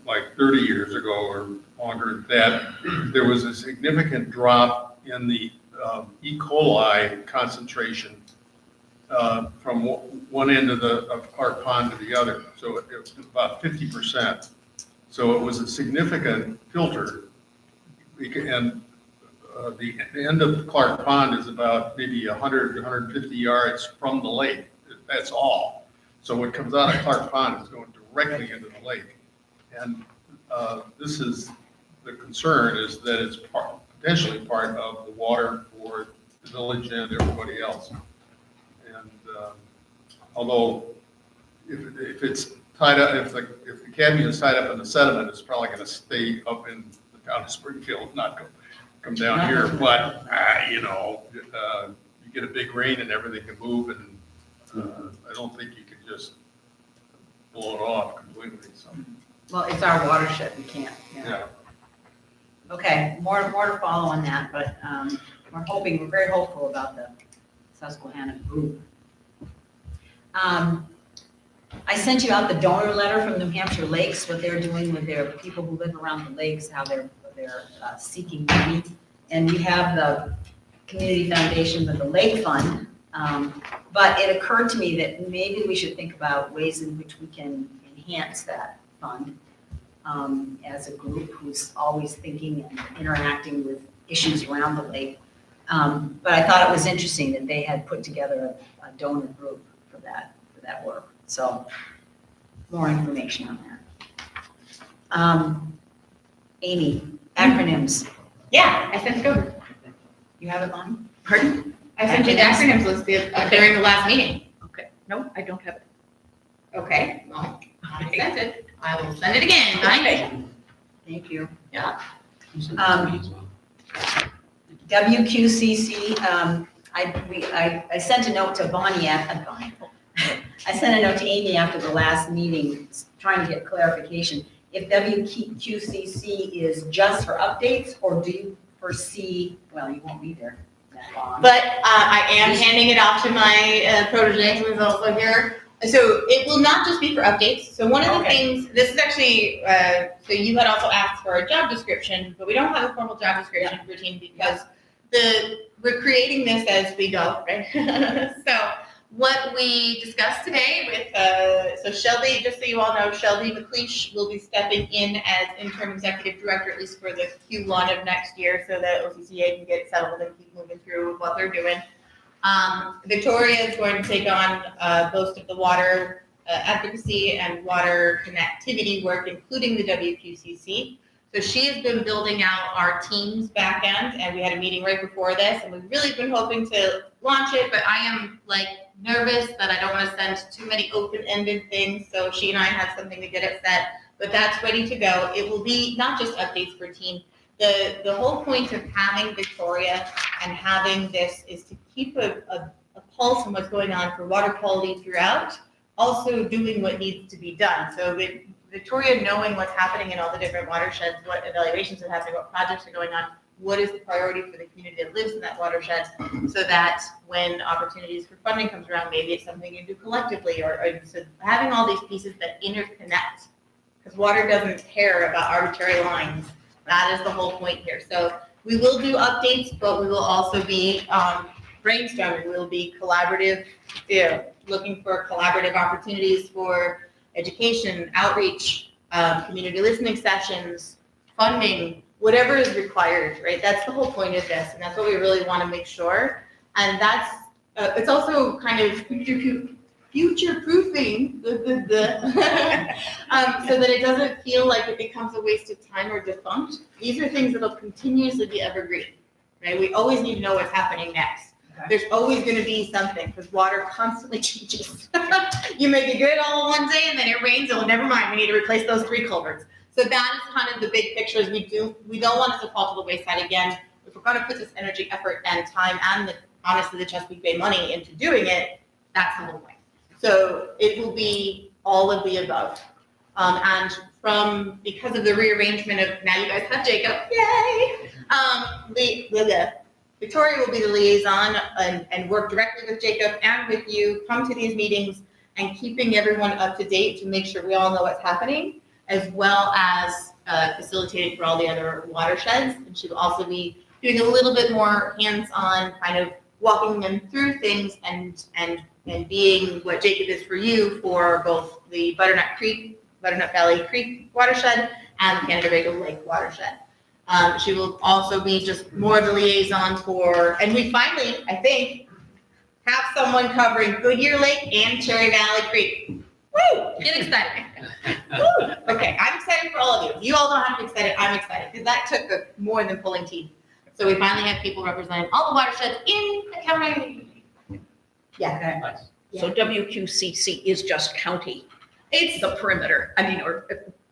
like 30 years ago or longer, that there was a significant drop in the E. coli concentration from one end of Clark Pond to the other. So it was about 50%. So it was a significant filter. And the end of Clark Pond is about maybe 100 to 150 yards from the lake. That's all. So what comes out of Clark Pond is going directly into the lake. And this is, the concern is that it's potentially part of the water for the village and everybody else. And although if it's tied up, if the cadmium is tied up in the sediment, it's probably going to stay up in the town of Springfield, not come down here. But you get a big rain and everything can move, and I don't think you can just blow it off completely. So. Well, it's our watershed, we can't, Yeah. Okay, more to follow on that, but we're very hopeful about the Susquehanna group. I sent you out the donor letter from New Hampshire Lakes, what they're doing with their people who live around the lakes, how they're seeking money. And we have the Community Foundation with the Lake Fund. But it occurred to me that maybe we should think about ways in which we can enhance that fund as a group who's always thinking and interacting with issues around the lake. But I thought it was interesting that they had put together a donor group for that work. So more information on that. Amy, acronyms. Yeah, I sent it over. You have it, Lonnie? Pardon? I sent you the acronyms list during the last meeting. Okay, no, I don't have it. Okay, well, I sent it. I will send it again. Bye. Thank you. Yeah. WQCC, I sent a note to Bonnie I sent a note to Amy after the last meeting, trying to get clarification. If WQCC is just for updates, or do you foresee, well, you won't be there that long. But I am handing it off to my protege, who is also here. So it will not just be for updates. So one of the things, this is actually, so you had also asked for a job description, but we don't have a formal job description routine because we're creating this as we go, right? So what we discussed today with, so Shelby, just so you all know, Shelby McLeish will be stepping in as interim executive director, at least for the Q1 of next year, so that OCCA can get settled and keep moving through with what they're doing. Victoria is going to take on most of the water advocacy and water connectivity work, including the WQCC. So she has been building out our team's back end, and we had a meeting right before this, and we've really been hoping to launch it, but I am nervous that I don't want to send too many open-ended things. So she and I have something to get it set, but that's ready to go. It will be not just updates for team. The whole point of having Victoria and having this is to keep a pulse on what's going on for water quality throughout, also doing what needs to be done. So with Victoria knowing what's happening in all the different watersheds, what evaluations are happening, what projects are going on, what is the priority for the community that lives in that watershed, so that when opportunities for funding comes around, maybe it's something you do collectively, or so having all these pieces that interconnect, because water doesn't care about arbitrary lines. That is the whole point here. So we will do updates, but we will also be brainstorming. We'll be collaborative, looking for collaborative opportunities for education, outreach, community listening sessions, funding whatever is required, right? That's the whole point of this, and that's what we really want to make sure. And that's, it's also kind of future-proofing so that it doesn't feel like it becomes a waste of time or defunct. These are things that'll continuously be evergreen, right? We always need to know what's happening next. There's always going to be something because water constantly changes. You make it good all in one day and then it rains. Oh, never mind. We need to replace those 3 culverts. So that is kind of the big picture. Is we don't want it to fall to the wayside again. If we're going to put this energy, effort, and time, and honestly the Chesapeake Bay money into doing it, that's the whole point. So it will be all of the above. And because of the rearrangement of, now you guys have Jacob, yay! Victoria will be the liaison and work directly with Jacob and with you, come to these meetings and keeping everyone up to date to make sure we all know what's happening, as well as facilitating for all the other watersheds. And she will also be doing a little bit more hands-on, kind of walking them through things and being what Jacob is for you for both the Butternut Valley Creek watershed and the Canada-Vago Lake watershed. She will also be just more of the liaison for, and we finally, I think, have someone covering Goodyear Lake and Cherry Valley Creek. Woo! Get excited. Woo! Okay, I'm excited for all of you. You all don't have to be excited. I'm excited because that took more than pulling teeth. So we finally have people representing all the watersheds in the county. Yeah. Nice. So WQCC is just county, It's the perimeter, I mean, or,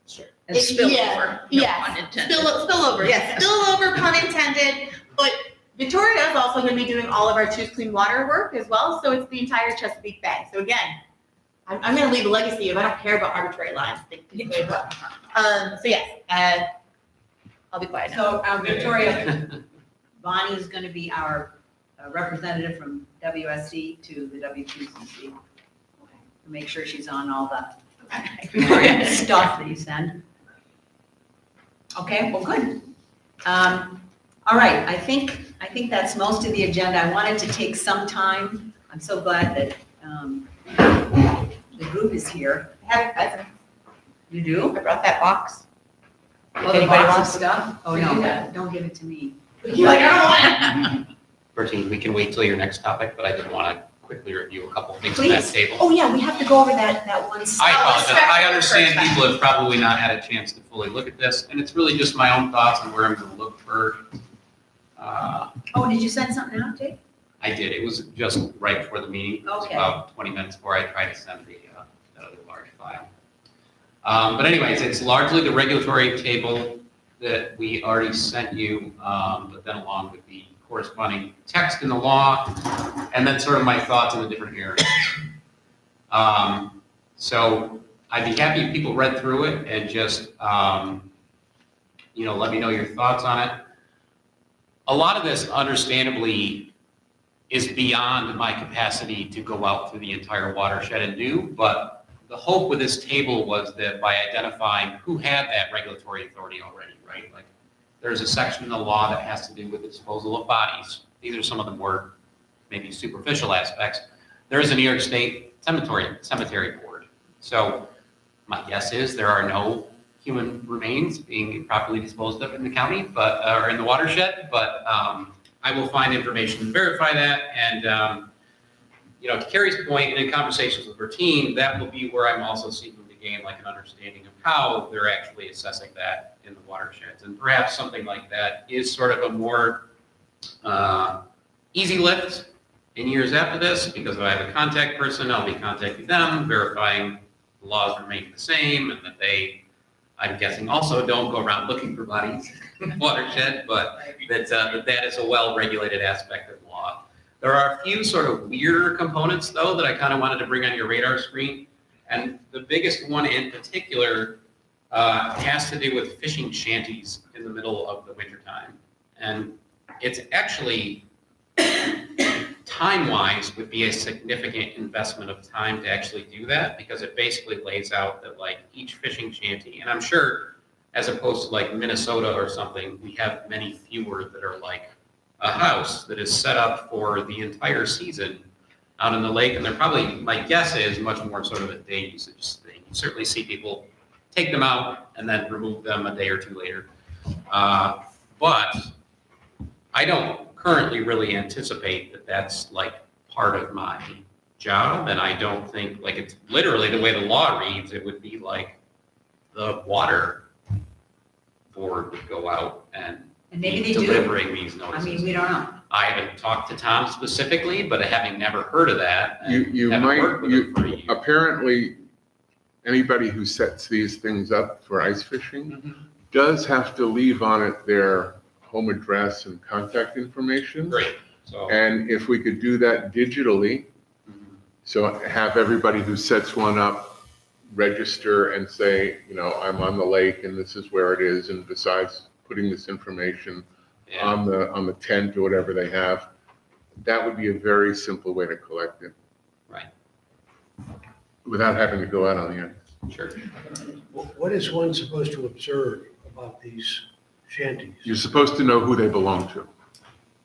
Sure. and spillover, no pun intended. Spillover, yes. Spillover, pun intended. But Victoria is also going to be doing all of our Choose Clean Water work as well. So it's the entire Chesapeake Bay. So again, I'm going to leave a legacy of I don't care about arbitrary lines. So yes, I'll be quiet now. So Victoria, Bonnie's going to be our representative from WSC to the WQCC. To make sure she's on all the stuff that you send. Okay, well, good. All right, I think that's most of the agenda. I wanted to take some time. I'm so glad that the group is here. I have presents. You do? I brought that box. Oh, the Anybody box of wants stuff? Oh, We do no, that. don't give it to me. You're like, I don't want it. Bertine, we can wait till your next topic, but I did want to quickly review a couple of things on that Please. table. Oh, yeah, we have to go over that one. I apologize. I understand people have probably not had a chance to fully look at this, and it's really just my own thoughts on where I'm going to look for. Oh, did you send something out, Jake? I did. It was just right before the meeting. It was Okay. about 20 minutes before I tried to send the other large file. But anyways, it's largely the regulatory table that we already sent you, but then along with the corresponding text in the law, and then sort of my thoughts on the different areas. So I'd be happy if people read through it and just, let me know your thoughts on it. A lot of this, understandably, is beyond my capacity to go out through the entire watershed and do, but the hope with this table was that by identifying who had that regulatory authority already, right? Like, there's a section in the law that has to do with the disposal of bodies. These are some of the more maybe superficial aspects. There is a New York State cemetery board. So my guess is there are no human remains being properly disposed of in the county, or in the watershed, but I will find information to verify that. And, to Carrie's point, and in conversations with her team, that will be where I'm also seeking to gain like an understanding of how they're actually assessing that in the watersheds. And perhaps something like that is sort of a more easy lift in years after this, because if I have a contact person, I'll be contacting them, verifying the laws remain the same, and that they, I'm guessing, also don't go around looking for bodies in the watershed, but that is a well-regulated aspect of the law. There are a few sort of weirder components, though, that I kind of wanted to bring on your radar screen. And the biggest one in particular has to do with fishing shanties in the middle of the wintertime. And it's actually, time-wise, would be a significant investment of time to actually do that, because it basically lays out that like each fishing shanty, and I'm sure as opposed to like Minnesota or something, we have many fewer that are like a house that is set up for the entire season out in the lake. And they're probably, my guess is, much more sort of a day usage thing. You certainly see people take them out and then remove them a day or two later. But I don't currently really anticipate that that's like part of my job, and I don't think, like, it's literally the way the law reads, it would be like the water board would go out and maybe be they do. delivering these I notices. mean, we don't know. I haven't talked to Tom specifically, but having never heard of that, and You haven't might, worked with him for a year. apparently, anybody who sets these things up for ice fishing Mhm. does have to leave on it their home address and contact information. Great, so. And if we could do that digitally, Mhm. so have everybody who sets one up register and say, I'm on the lake and this is where it is, and besides putting this information Yeah. on the tent or whatever they have, that would be a very simple way to collect it. Right. Without having to go out on the ice. Sure. What is one supposed to observe about these shanties? You're supposed to know who they belong to.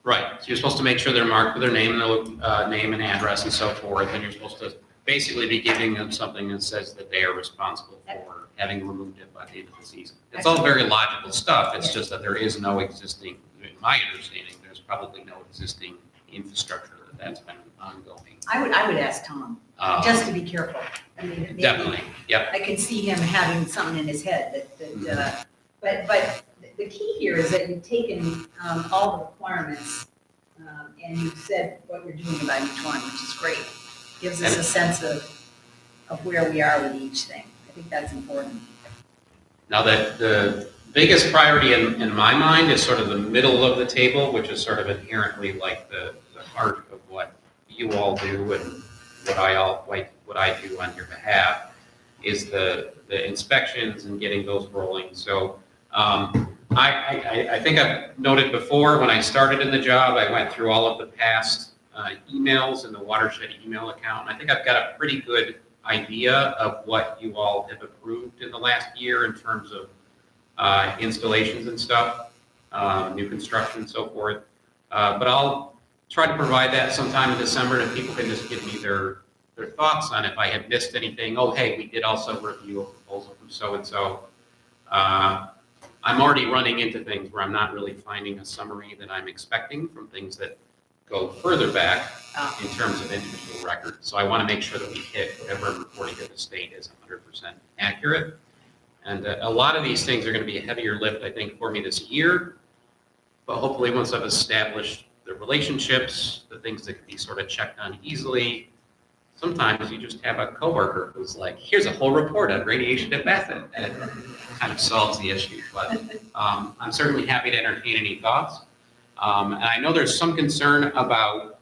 Right, so you're supposed to make sure they're marked with their name and name and address and so forth, and you're supposed to basically be giving them something that says that they are responsible for having removed it by the end of the season. It's all very logical stuff, it's just that there is no existing, in my understanding, there's probably no existing infrastructure that's been ongoing. I would ask Tom, just to be careful. I mean, maybe- Definitely, yep, I can see him having something in his head but the key here is that you've taken all the requirements and you've said what you're doing about each one, which is great. Gives us a sense of where we are with each thing. I think that's important. now the biggest priority in my mind is sort of the middle of the table, which is sort of inherently like the heart of what you all do and what I do on your behalf, is the inspections and getting those rolling. So I think I've noted before, when I started in the job, I went through all of the past emails in the Watershed email account. And I think I've got a pretty good idea of what you all have approved in the last year in terms of installations and stuff, new construction and so forth. But I'll try to provide that sometime in December, and if people can just give me their thoughts on if I have missed anything. Oh, hey, we did also review a proposal from so-and-so. I'm already running into things where I'm not really finding a summary that I'm expecting from things that go further back in terms of individual records. So I want to make sure that we hit whatever I'm reporting to the state is 100% accurate. And a lot of these things are going to be a heavier lift, I think, for me this year. But hopefully, once I've established the relationships, the things that can be sort of checked on easily, sometimes you just have a coworker who's like, here's a whole report on radiation at Bassett, and it kind of solves the issue. But I'm certainly happy to entertain any thoughts. And I know there's some concern about,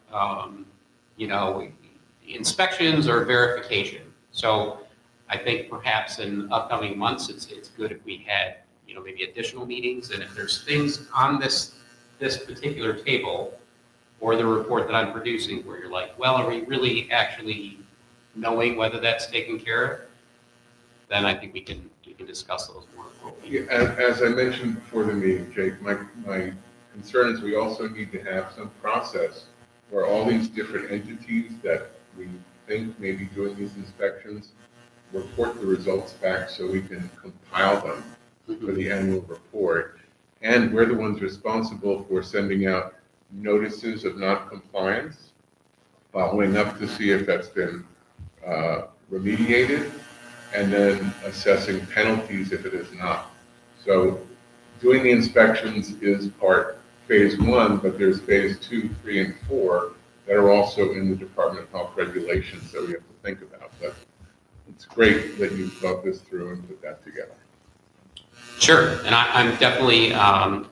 inspections or verification. So I think perhaps in upcoming months, it's good if we had, maybe additional meetings. And if there's things on this particular table or the report that I'm producing where you're like, well, are we really actually knowing whether that's taken care of? Then I think we can discuss those more appropriately. As I mentioned before the meeting, Jake, my concern is we also need to have some process where all these different entities that we think may be doing these inspections report the results back so we can compile them for the annual report. And we're the ones responsible for sending out notices of non-compliance, following up to see if that's been remediated, and then assessing penalties if it is not. So doing the inspections is phase one, but there's phase 2, 3, and 4 that are also in the Department of Health regulations that we have to think about. But it's great that you've thought this through and put that together. Sure, and I'm definitely, I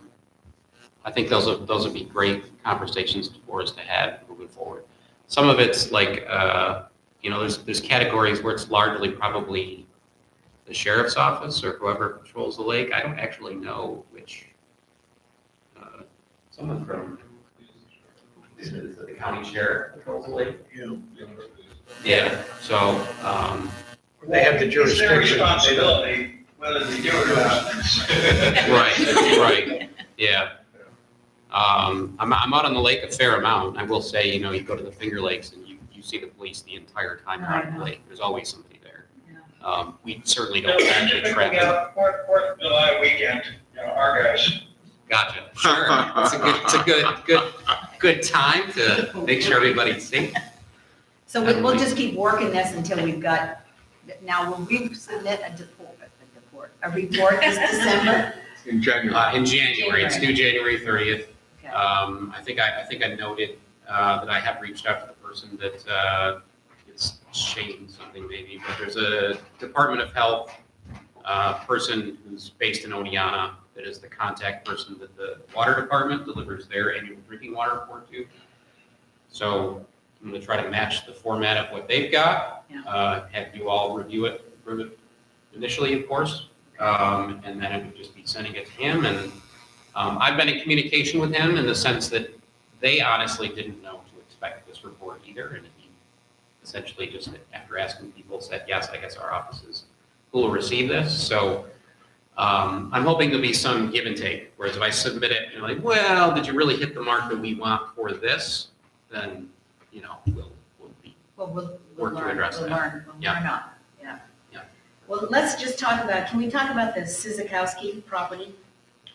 think those would be great conversations for us to have moving forward. Some of it's like, there's categories where it's largely probably the sheriff's office or whoever patrols the lake. I don't actually know which, someone from, is it the county sheriff patrols the lake? Yeah, so, They have the jurisdiction. It's their responsibility whether they do it or not. Right, yeah. I'm out on the lake a fair amount. I will say, you go to the Finger Lakes and you see the police the entire time you're on the lake. There's always somebody there. We certainly don't actually Typically, trap them. 4th of July weekend, our guys. Gotcha, sure. It's a good time to make sure everybody's safe. So we'll just keep working this until we've got, now will we submit a report this December? In January. In January, it's due January 30th. Okay. I think I noted that I have reached out to the person that it's Shane something maybe, but there's a Department of Health person who's based in Oneonta that is the contact person that the water department delivers their annual drinking water report to. So I'm going to try to match the format of what they've got. Have you all review it initially, of course, and then it would just be sending it to him. And I've been in communication with him in the sense that they honestly didn't know to expect this report either. And he essentially just, after asking people, said, yes, I guess our offices will receive this. So I'm hoping there'll be some give and take. Whereas if I submit it and you're like, well, did you really hit the mark that we want for this? Then, we'll work to address that. We'll learn up, yeah. Yeah. Well, let's just talk about, can we talk about the Sizikowski property?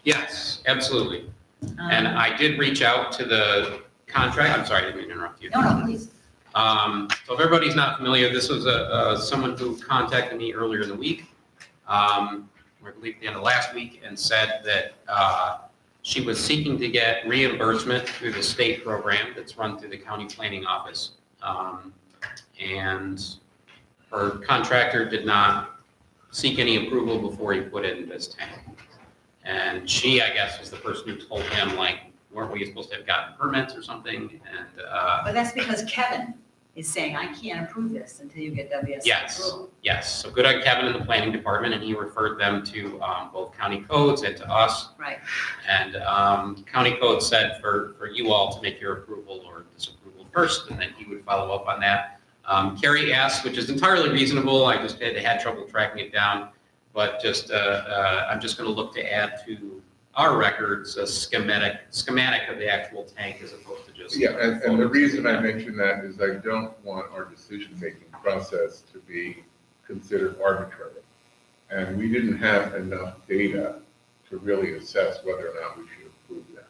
Yes, absolutely. And I did reach out to the contract. I'm sorry, I didn't mean to interrupt you. No, please. So if everybody's not familiar, this was someone who contacted me earlier in the week, I believe at the end of last week, and said that she was seeking to get reimbursement through the state program that's run through the county planning office. And her contractor did not seek any approval before he put in this tank. And she, I guess, was the person who told him, like, weren't we supposed to have gotten permits or something? And But that's because Kevin is saying, I can't approve this until you get WS approval. Yes. So good on Kevin in the planning department, and he referred them to both county codes and to us. Right. And county code said for you all to make your approval or disapproval first, and then he would follow up on that. Carrie asked, which is entirely reasonable, I just had trouble tracking it down, but just I'm just going to look to add to our records a schematic of the actual tank as opposed to just. Yeah, and the reason I mention that is I don't want our decision-making process to be considered arbitrary. And we didn't have enough data to really assess whether or not we should approve that.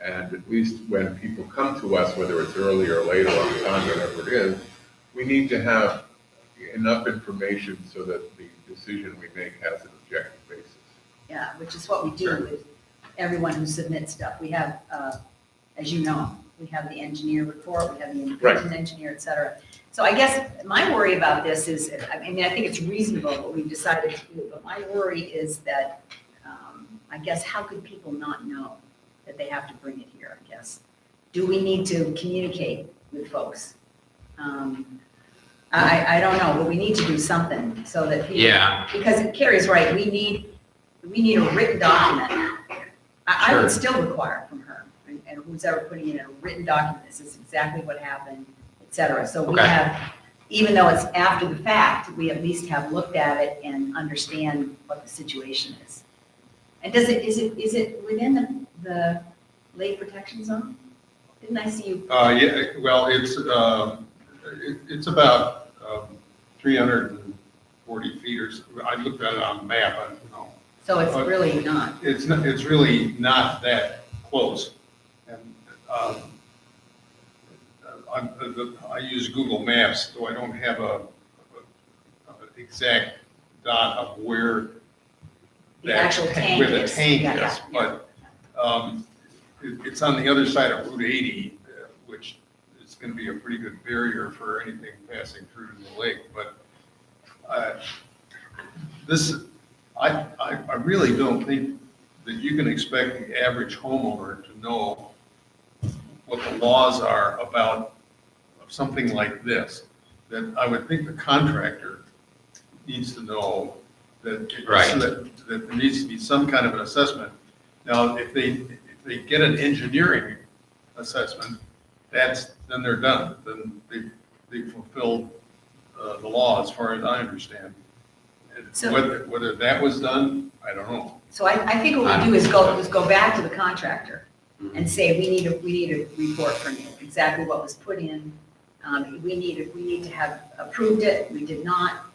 And at least when people come to us, whether it's early or later on time, whatever it is, we need to have enough information so that the decision we make has an objective basis. Yeah, which is what we do with everyone who submits stuff. We have, as you know, we have the engineer report, we have the independent engineer, et cetera. So I guess my worry about this is, I mean, I think it's reasonable what we've decided to do, but my worry is that, I guess, how could people not know that they have to bring it here, I guess? Do we need to communicate with folks? I don't know, but we need to do something so that people. Yeah. Because Carrie's right, we need a written document. I would still require from her, and who's ever putting in a written document, this is exactly what happened, et cetera. So we Okay. have, even though it's after the fact, we at least have looked at it and understand what the situation is. And is it within the lake protection zone? Didn't I see you? Yeah, well, it's about 340 feet or so. I looked at it on the map, I don't know. So it's really not. It's really not that close. And I use Google Maps, so I don't have a exact dot of where The actual tank where the is. tank Yeah, is, yeah. but it's on the other side of Route 80, which is going to be a pretty good barrier for anything passing through the lake. But I really don't think that you can expect the average homeowner to know what the laws are about something like this. That I would think the contractor needs to know that, Right. that there needs to be some kind of an assessment. Now, if they get an engineering assessment, then they're done. Then they fulfilled the law as far as I understand. And So- whether that was done, I don't know. So I think what we do is go back to the contractor and say, we need a report from you, exactly what was put in. We need to have approved it, we did not.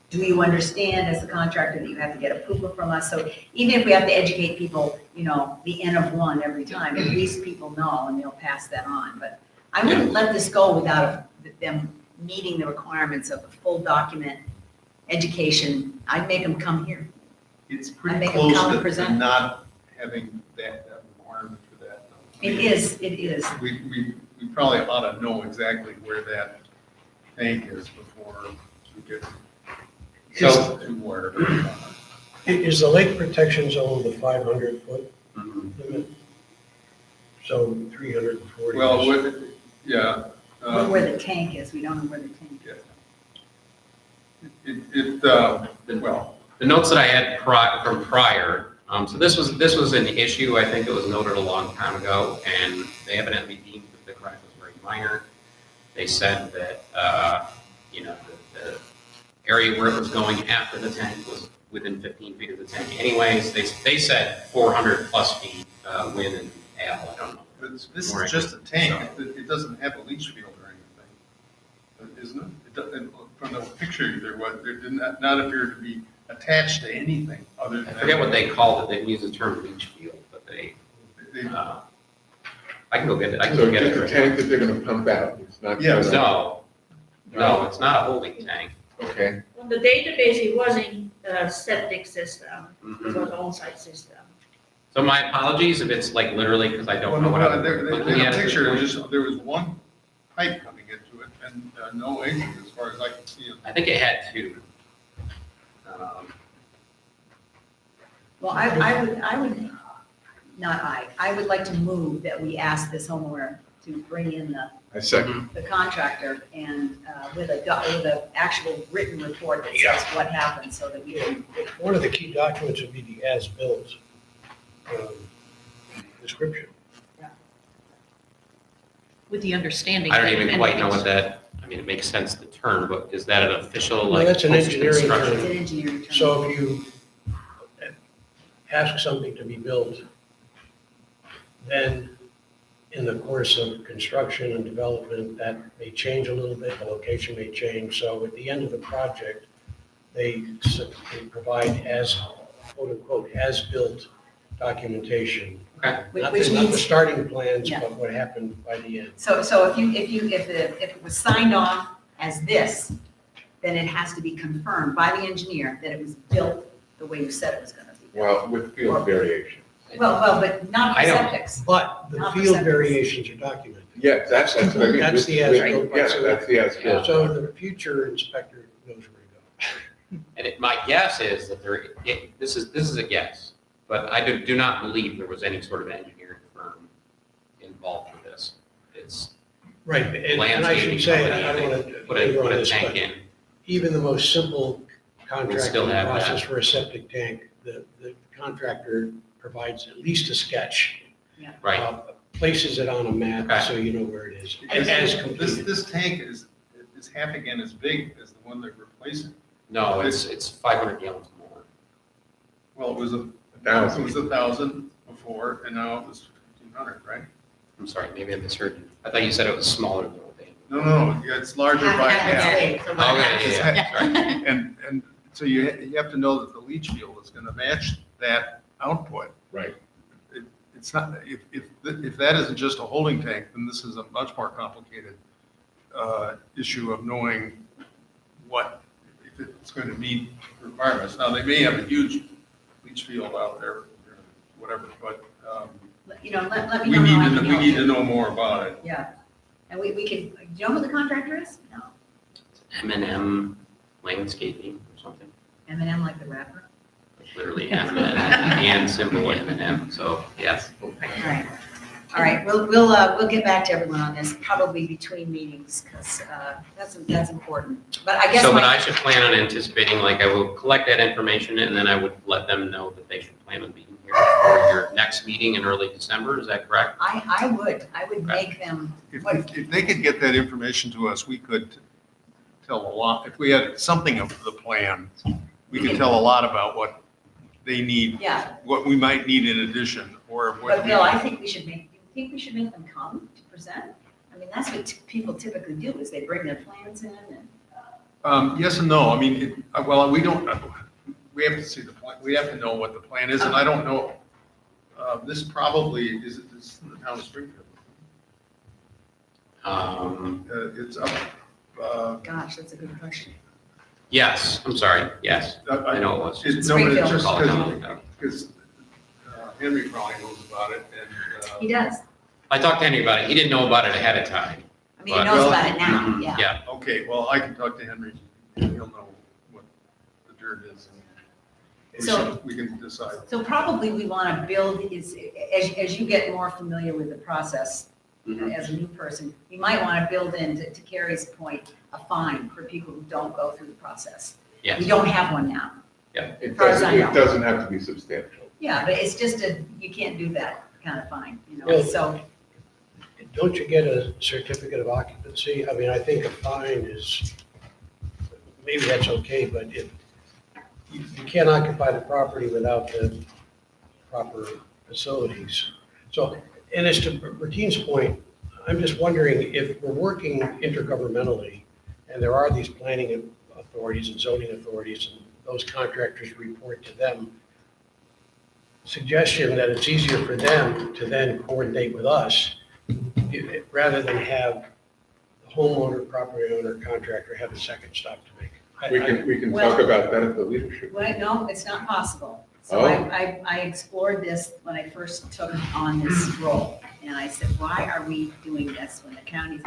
do you understand as the contractor that you have to get approval from us? So even if we have to educate people, the N of one every time, at least people know and they'll pass that on. But I wouldn't let this go without them meeting the requirements of a full document education. I'd make them come here. It's I pretty make them close come to present. not having that requirement for that. It is. We probably ought to know exactly where that tank is before we get So- to where. Is the lake protection zone the 500-foot limit? So 340. Well, yeah. Look where the tank is. We don't know where the tank is. Well, The notes that I had from prior, so this was an issue, I think it was noted a long time ago, and they evidently deemed that the crack was very minor. They said that, the area where it was going after the tank was within 15 feet of the tank anyways. They said 400 plus feet, wind and hail, I don't know. this is just a tank. It doesn't have a leach field or anything, isn't it? From the picture, there did not appear to be attached to anything other I than. forget what they called it, they used the term leach field, but I can go get it, I can So go get it's it. a tank that they're gonna pump out, it's not. Yeah, gonna- No, it's not a holding tank. Okay, On the database, it wasn't a septic system, it was on-site system. So my apologies if it's like literally, because I don't know what I'm looking In at. the at this picture, point. there was one pipe coming into it and no exit as far as I can see it. I think it had two. Well, I would like to move that we ask this homeowner to bring in I second. the contractor and with a actual written report that says what happened so that we can. One of the key documents would be the as-built description. With the understanding. I don't that even quite know what amendments- that, I mean, it makes sense, the term, but is that an official, No, like? that's an engineering post-construction? It's an engineering term. So if you ask something to be built, then in the course of construction and development, that may change a little bit, the location may change. So at the end of the project, they provide quote unquote, as-built documentation. Okay. Not Which the means, starting plans, Yeah. but what happened by the end. so if it was signed off as this, then it has to be confirmed by the engineer that it was built the way you said it was gonna be. Well, with field variation. Well, but not for I don't- septics. But the Not for field septic. variations are documented. Yes, that's what I mean. That's the With- as-built. Yeah, that's the as-built. So the future inspector knows where to go. And my guess is that this is a guess, but I do not believe there was any sort of engineering firm involved with this. It's Right, and I landscaping should say, company, I don't they want to put labor on a this, tank but in. even the most simple still contracting have that. process for a septic tank, the contractor provides at least a sketch. Right. Places it on a map Okay. so you know where it is. Because As completed. This tank is half again as big as the one they're replacing. No, it's 500 gallons more. Well, it was 1,000. 1,000 before, and now it was 1,500, right? I'm sorry, maybe I misheard you. I thought you said it was smaller than what they. No, yeah, it's larger by half. Okay, yeah. Sorry. And so you have to know that the leach field is going to match that output. Right. It's not, if that isn't just a holding tank, then this is a much more complicated issue of knowing if it's going to meet requirements. Now, they may have a huge leach field out there, or whatever, but Let me know how I we can help need to you. know more about it. Yeah, and we can, do you know who the contractor is? No, M&M landscaping or something. M&M like the rapper? Literally M&M and symbol M&M, so yes. All right, we'll get back to everyone on this, probably between meetings, because that's important. But I guess So, but I should plan on anticipating, like, I will collect that information and then I would let them know that they should plan on being here for your next meeting in early December, is that correct? I would make them, If they could get that information to us, we could tell a lot. If we had something of the plan, we could tell a lot about what they need, yeah. what we might need in addition, or what. But Bill, I think we should make them come to present? I mean, that's what people typically do, is they bring their plans in and, Yes and no. I mean, well, we don't, we have to see the plan. We have to know what the plan is, and I don't know. This probably, is it this in the town of Springfield? It's up, Gosh, that's a good question. Yes, I'm sorry, yes, I know it was. No, but Springfield. it's just Call it down, like because Henry probably knows about it, He and, does. I talked to Henry about it, he didn't know about it ahead of time. I mean, he knows about it now, Mhm, yeah. Yeah, okay, well, I can talk to Henry, and he'll know what the dirt is. And So- we can decide. So probably we want to build is, as you get more familiar with the process, Mhm. as a new person, you might want to build in, to Carrie's point, a fine for people who don't go through the process. We yes. don't have one now. It far as I know. doesn't have to be substantial. Yeah, but it's just you can't do that kind of fine, you know, Well- so. Don't you get a certificate of occupancy? I mean, I think a fine is, maybe that's okay, but if, you can't occupy the property without the proper facilities. So, and as to Bertine's point, I'm just wondering if we're working intergovernmentally, and there are these planning authorities and zoning authorities, and those contractors report to them, suggestion that it's easier for them to then coordinate with us, rather than have the homeowner, property owner, contractor have a second stop to make. We can Well- talk about that at the leadership. Well, no, it's not possible. So Oh. I explored this when I first took on this role. And I said, why are we doing this when the county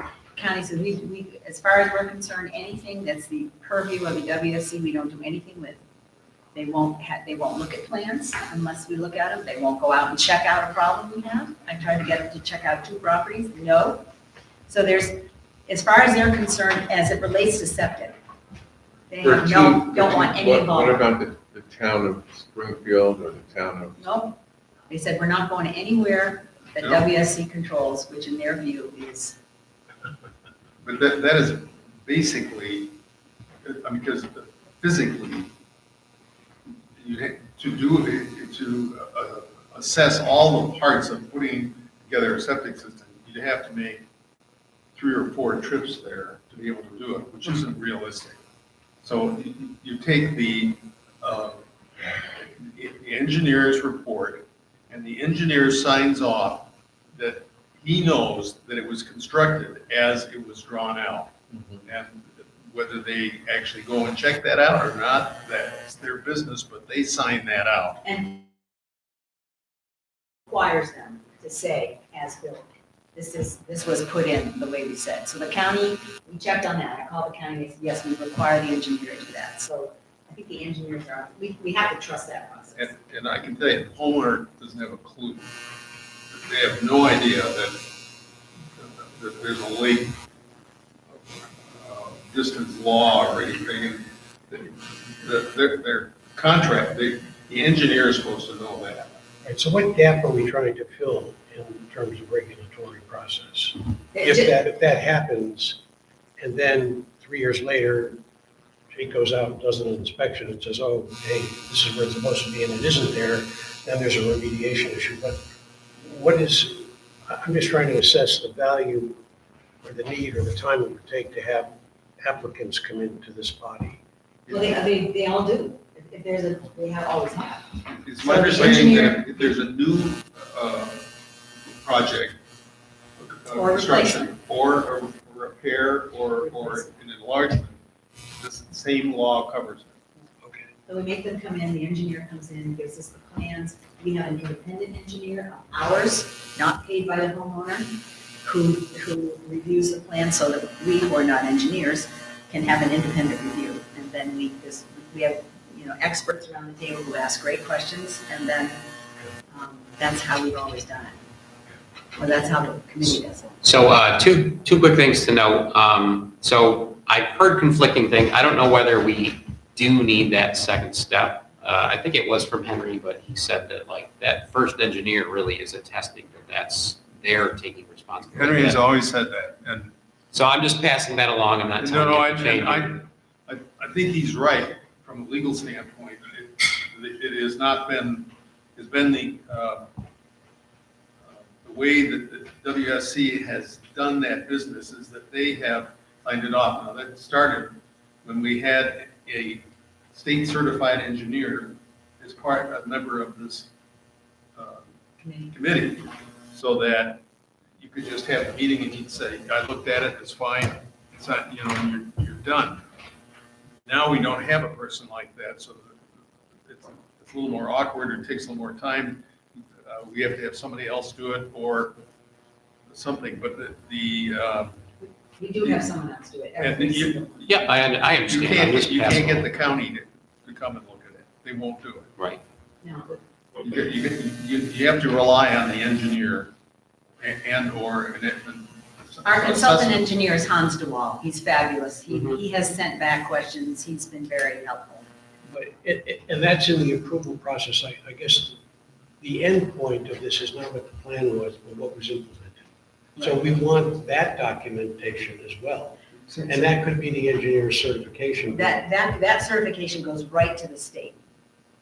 said, we, as far as we're concerned, anything that's the purview of the WSC, we don't do anything with. They won't look at plans unless we look at them. They won't go out and check out a problem we have. I tried to get them to check out 2 properties, no. So as far as they're concerned, as it relates to septic, they have don't want any What involvement. about the town of Springfield or the town of? Nope. They said, we're not going anywhere that No. WSC controls, which in their view is, But that is basically, I mean, because physically, to assess all the parts of putting together a septic system, you'd have to make 3 or 4 trips there to be able to do it, which isn't realistic. So you take the engineer's report, and the engineer signs off that he knows that it was constructed as it was drawn out. And whether they actually go and check that out or not, that's their business, but they sign that out. and requires them to say, as built, this was put in the way we said. So the county, we checked on that. I called the county, they said, yes, we require the engineer to do that. So I think the engineers we have to trust that process. And I can tell you, the homeowner doesn't have a clue. They have no idea that there's a lake distance law or anything. Their contract, the engineer is supposed to know that. Right, so what gap are we trying to fill in terms of regulatory process? If that happens, and then 3 years later, Jake goes out and does an inspection and says, oh, hey, this is where it's supposed to be, and it isn't there, then there's a remediation issue. But I'm just trying to assess the value or the need or the time it would take to have applicants come into this body. Well, they all do. If they have always have. It's my So the understanding engineer- that if there's a new project, Or construction, or a repair, or an enlargement, this same law covers it. Okay. So we make them come in, the engineer comes in, gives us the plans. We have an independent engineer of ours, not paid by the homeowner, who reviews the plan so that we, who are not engineers, can have an independent review. And then we have, experts around the table who ask great questions, and then that's how we've always done it. Well, that's how the committee does it. So two quick things to know. So I've heard conflicting things. I don't know whether we do need that second step. I think it was from Henry, but he said that that first engineer really is attesting that they're taking responsibility. Henry has always said that, and So I'm just passing that along. I'm not telling you to change it. I think he's right from a legal standpoint. It has not been, it's been the way that the WSC has done that business is that they have signed it off. Now, that started when we had a state certified engineer as a member of this committee, so that you could just have a meeting and he'd say, I looked at it, it's fine, it's not, you're done. Now we don't have a person like that, so it's a little more awkward, or it takes a little more time. We have to have somebody else do it or something, but We do have someone else do it and every you, single. Yeah, I you understand. I'm can't, just you can't passing get on. the county to come and look at it. They won't do it. Right. No. You have to rely on the engineer and/or. Our consultant engineer is Hans DeWall. He's fabulous. He has sent back questions. He's been very helpful. But and that's in the approval process. I guess the end point of this is not what the plan was, but what was implemented. So we want that documentation as well. And that could be the engineer's certification. That certification goes right to the state.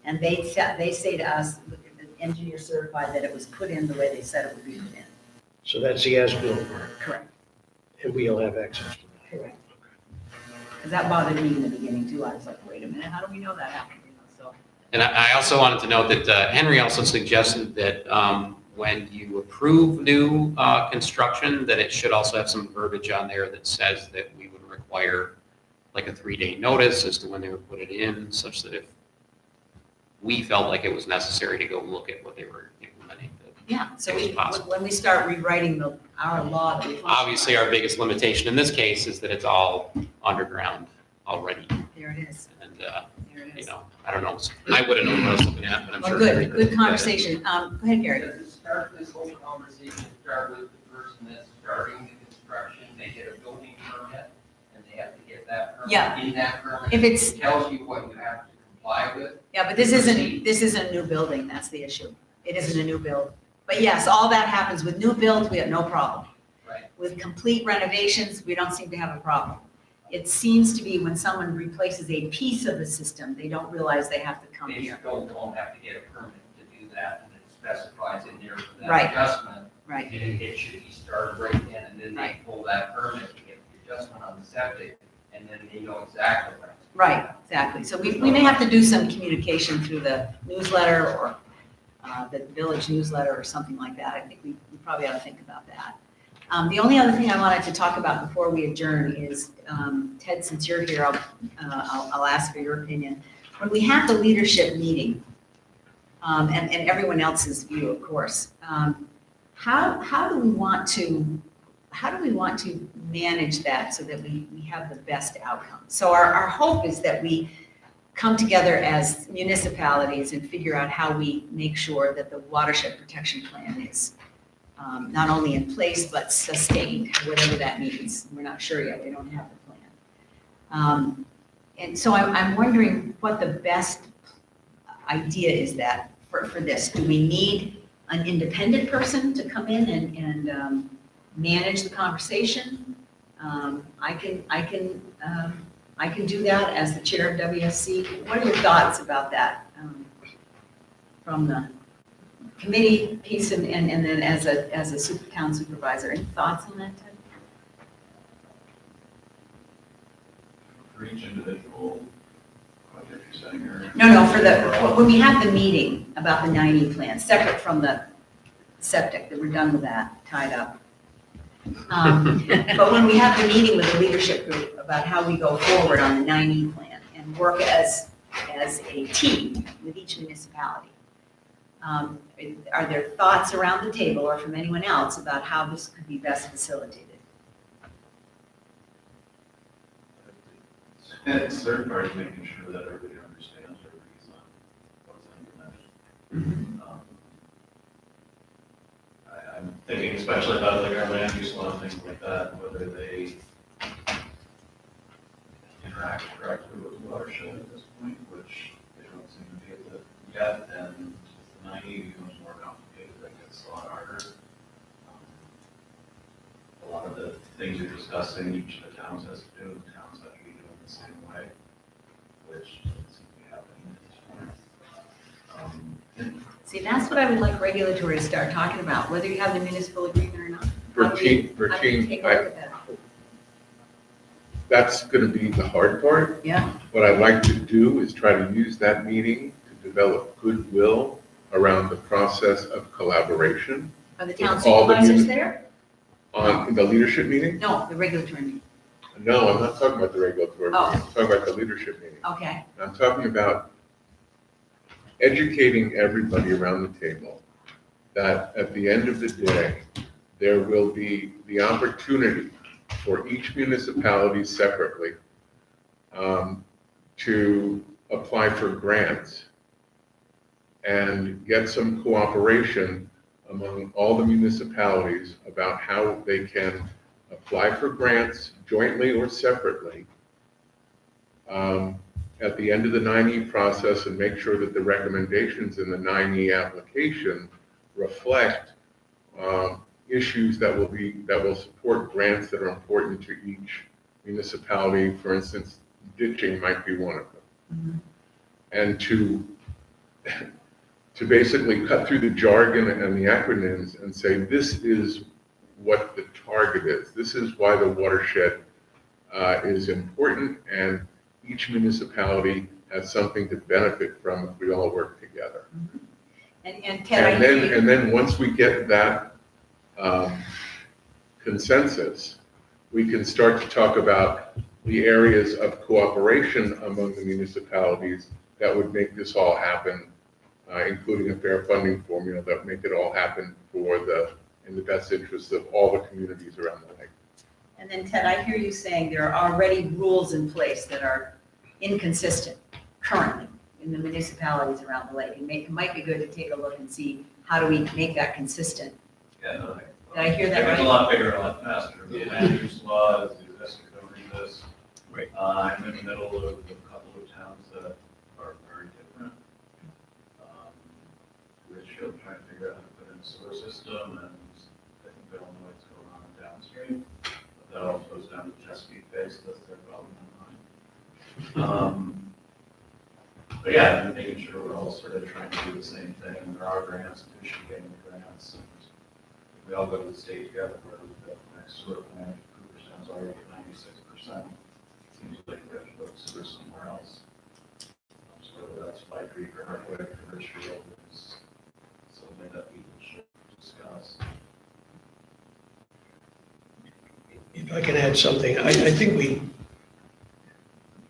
And they say to us, the engineer certified that it was put in the way they said it would be put in. So that's the as-built part, Correct. and we'll have access to that. Correct. Because that bothered me in the beginning too. I was like, wait a minute, how do we know that happened? So. And I also wanted to note that Henry also suggested that when you approve new construction, that it should also have some verbiage on there that says that we would require like a 3-day notice as to when they would put it in, such that if we felt like it was necessary to go look at what they were implementing. Yeah, so It was possible. when we start rewriting our law. that we- Obviously, our biggest limitation in this case is that it's all underground already. There it is. And, There it is. I don't know, I wouldn't know what I was looking at, but I'm Well, sure. good, Henry good could. conversation. Go ahead, Gary. Does it start this whole conversation, start with the person that's starting the construction, they get a building permit, and they have to get that permit? Yeah. In that permit, If it's- it tells you what you have to comply with? Yeah, but this isn't a new building, that's the issue. It isn't a new build. But yes, all that happens with new builds, we have no problem. Right. With complete renovations, we don't seem to have a problem. It seems to be when someone replaces a piece of the system, they don't realize they have to come They here. still don't have to get a permit to do that, and it specifies in there for Right. that adjustment. Right, It should be started right then, and then they Right. pull that permit to get the adjustment on the septic, and then they know exactly what. right, exactly. So we may have to do some communication through the newsletter or the village newsletter or something like that. I think we probably ought to think about that. The only other thing I wanted to talk about before we adjourn is, Ted, since you're here, I'll ask for your opinion. When we have the leadership meeting, and everyone else's view, of course, how do we want to manage that so that we have the best outcome? So our hope is that we come together as municipalities and figure out how we make sure that the watershed protection plan is not only in place, but sustained, whatever that means. We're not sure yet, we don't have the plan. And so I'm wondering what the best idea is that for this. Do we need an independent person to come in and manage the conversation? I can do that as the chair of WSC. What are your thoughts about that from the committee piece and then as a town supervisor? Any thoughts on that, Ted? For each individual project you're saying, or? No, when we have the meeting about the 90 plan, separate from the septic, that we're done with that, tied up. But when we have the meeting with the leadership group about how we go forward on the 90 plan and work as a team with each municipality, are there thoughts around the table or from anyone else about how this could be best facilitated? And it's third party making sure that everybody understands everybody's on what's implemented. I'm thinking especially about like our land use law, things like that, whether they interact correctly with watershed at this point, which they don't seem to be able to yet, and the 90 becomes more complicated, that gets a lot harder. A lot of the things you're discussing, each of the towns has to do, the towns have to be doing the same way, which doesn't seem to be happening at this point. See, that's what I would like regulatory to start talking about, whether you have the municipal agreement or not. How do we take a look at that? that's going to be the hard part. Yeah. What I'd like to do is try to use that meeting to develop goodwill around the process of collaboration Are the town With all the supervisors muni- there? on the leadership meeting. No, the regulatory meeting. No, I'm not talking about the regulatory meeting. Oh. I'm talking about the leadership meeting. Okay, I'm talking about educating everybody around the table that at the end of the day, there will be the opportunity for each municipality separately to apply for grants and get some cooperation among all the municipalities about how they can apply for grants jointly or separately at the end of the 9E process and make sure that the recommendations in the 9E application reflect issues that will support grants that are important to each municipality. For instance, ditching might be one of them. And to basically cut through the jargon and the acronyms and say, this is what the target is. This is why the watershed is important, and each municipality has something to benefit from if we all work together. and Ted, I hear you. And then once we get that consensus, we can start to talk about the areas of cooperation among the municipalities that would make this all happen, including a fair funding formula that would make it all happen in the best interest of all the communities around the lake. And then Ted, I hear you saying there are already rules in place that are inconsistent currently in the municipalities around the lake. And it might be good to take a look and see how do we make that consistent. Yeah, no, Did I hear that it's a right? lot bigger, a lot faster. The land use law is the existing governing this. Right. I'm in the middle of a couple of towns that are very different. Watershed trying to figure out how to put in a sewer system, and I think they don't know what's going on downstream. But that all goes down to Chesapeake Bay, so that's their problem, not mine. But yeah, I'm making sure we're all sort of trying to do the same thing. There are grants, we should get grants. And if we all go to the state together, where we've got the next sewer plant, Cooperstown's already at 96%. Seems like we have to put sewer somewhere else. So whether that's White Creek or Hardwick or Richfield is something that we should discuss. If I can add something, I think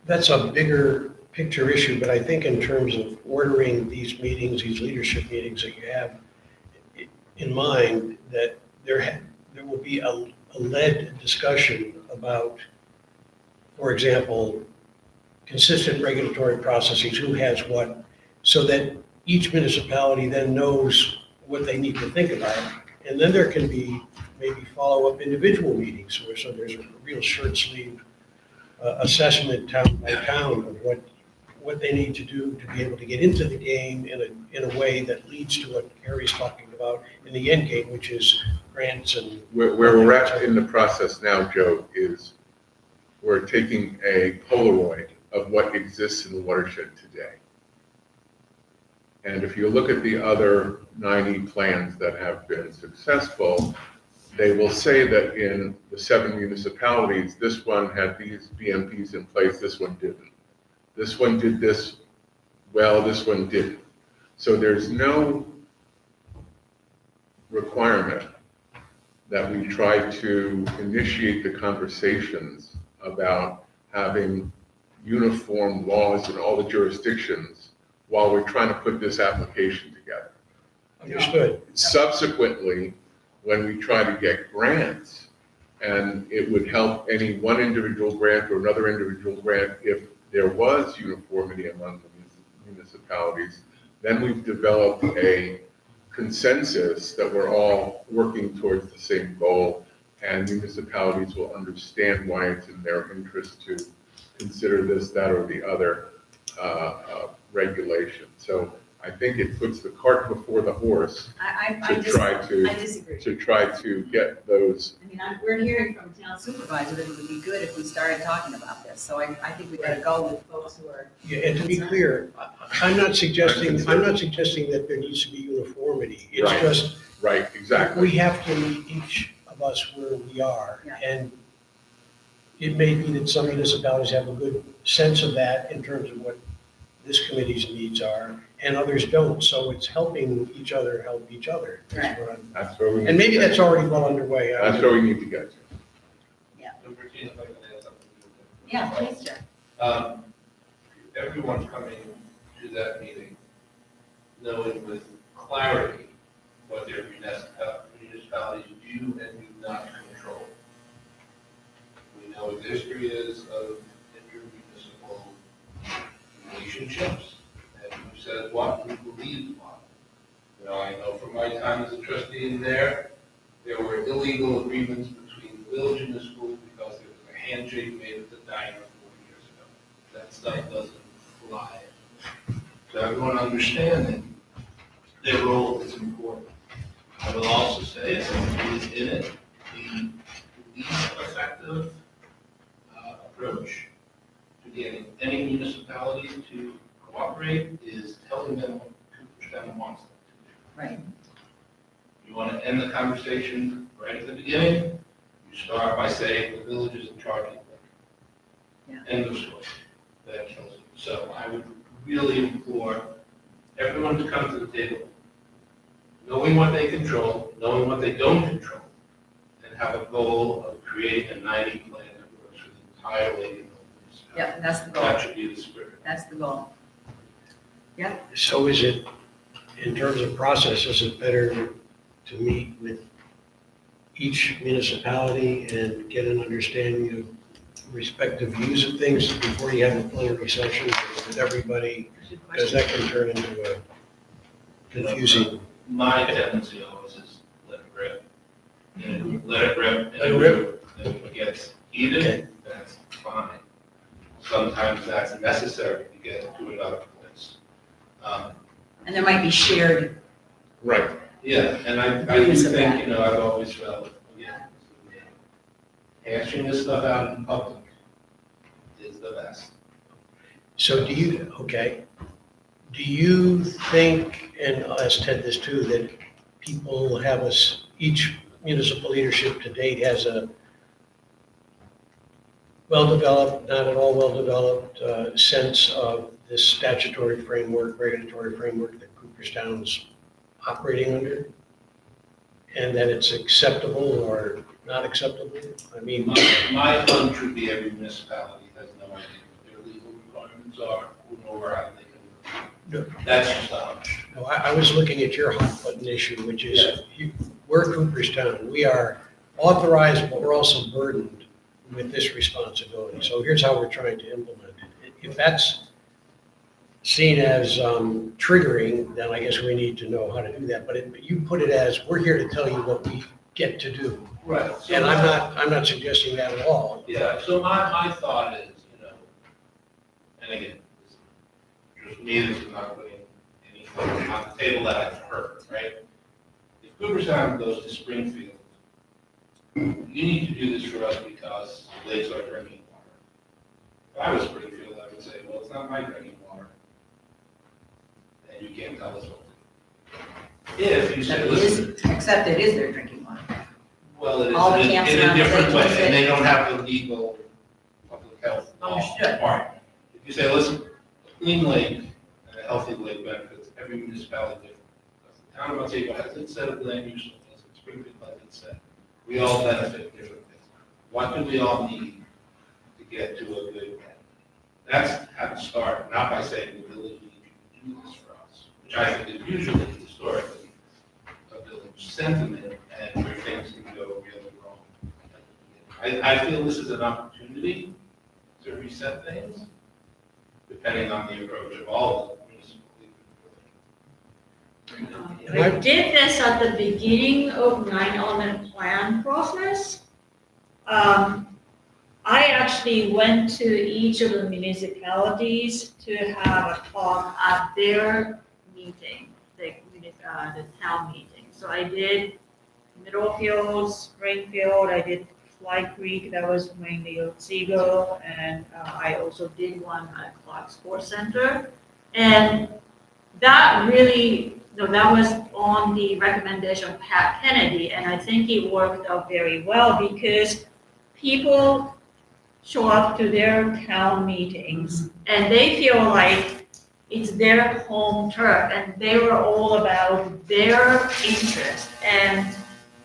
that's a bigger picture issue, but I think in terms of ordering these meetings, these leadership meetings that you have in mind, that there will be a led discussion about, for example, consistent regulatory processes, who has what, so that each municipality then knows what they need to think about. And then there can be maybe follow-up individual meetings, so there's a real short sleeve assessment town by town of what they need to do to be able to get into the game in a way that leads to what Harry's talking about in the end game, which is grants and. Where we're at in the process now, Joe, is we're taking a Polaroid of what exists in the watershed today. And if you look at the other 90 plans that have been successful, they will say that in the 7 municipalities, this one had these BMPs in place, this one didn't. This one did this well, this one didn't. So there's no requirement that we try to initiate the conversations about having uniform laws in all the jurisdictions while we're trying to put this application together. Understood. Subsequently, when we try to get grants, and it would help any one individual grant or another individual grant if there was uniformity among the municipalities, then we've developed a consensus that we're all working towards the same goal, and municipalities will understand why it's in their interest to consider this, that, or the other regulation. So I think it puts the cart before the horse I disagree. to try to get those. I mean, we're hearing from town supervisor that it would be good if we started talking about this. So I think we gotta go with folks who are. Yeah, and to be clear, I'm not suggesting that there needs to be uniformity. It's Right. just. Right, exactly. We have to meet each of us where we are. Yeah. And it may be that some municipalities have a good sense of that in terms of what this committee's needs are, and others don't. So it's helping each other help each other. That's what I'm- That's where we. And maybe that's already well underway. That's where we need to get to. And Virginia, if I can add something to that. Yeah, please, Jeff. Everyone coming to that meeting, knowing with clarity what their municipalities do and do not control. We know what the history is of intermunicipal relationships, and who says what, who believes what. You know, I know from my time as a trustee in there were illegal agreements between the village and the school because there was a handshake made at the diner 4 years ago. That stuff doesn't fly. So everyone understanding their role is important. I will also say that who is in it, the least effective approach to getting any municipality to cooperate is telling them what Cooperstown wants them to do. Right. You want to end the conversation right at the beginning, you start by saying the village is in charge of it. Yeah. End of story. That kills it. So I would really implore everyone to come to the table, knowing what they control, knowing what they don't control, and have a goal of creating a 90 plan that works for the entire Lake and Wilderness. Yeah, that's the goal. That should be the spirit. That's the goal. So is it, in terms of process, is it better to meet with each municipality and get an understanding of respective views of things before you have a plenary session with everybody? Good Because question. that can turn into a confusing. My tendency always is let it rip. And let it rip. Let it rip. And if it gets heated, that's fine. Sometimes that's necessary to get to another place. And there might be shared, Right. Yeah, and I do Use of think, that. you know, I've always felt, again, hashing this stuff out in public is the best. So do you think, and I'll ask Ted this too, that people have us, each municipal leadership to date has a well-developed, not at all well-developed sense of this statutory framework, regulatory framework that Cooperstown's operating under? And that it's acceptable or not acceptable? I mean, My hunch would be every municipality has no idea what their legal requirements are, or how they can. That's just a hunch. no, I was looking at your hot button issue, which is, we're Cooperstown. We are authorized, but we're also burdened with this responsibility. So here's how we're trying to implement it. If that's seen as triggering, then I guess we need to know how to do that. But you put it as, we're here to tell you what we get to do. Right. And I'm not suggesting that at all. Yeah, so my thought is, you know, and again, just me, this is not putting anything on the table that I've heard, right? If Cooperstown goes to Springfield, you need to do this for us because the lakes are drinking water. If I was Springfield, I would say, well, it's not my drinking water. And you can't tell us what to do. If you say, listen, except it is their drinking water. well, it all the is camps in around a the different lake way, use it. and they don't have the legal public health. law. Understood. Right. If you say, listen, a clean lake and a healthy lake benefits every municipality different. Because the town of Montego has its set of land use laws, Springfield has its set. We all benefit different things. What do we all need to get to a good end? That's how to start, not by saying the village needs you to do this for us, which I think is usually historically a village sentiment and where things can go really wrong. I feel this is an opportunity to reset things, depending on the approach of all the municipal leaders. I did this at the beginning of 9-element plan process. I actually went to each of the municipalities to have a talk at their meeting, the town meeting. So I did Middlefield, Springfield, I did Fly Creek, that was mainly Otsego, and I also did one at Clark Sports Center. And that really, that was on the recommendation of Pat Kennedy, and I think it worked out very well because people show up to their town meetings, and they feel like it's their home turf, and they were all about their interest. And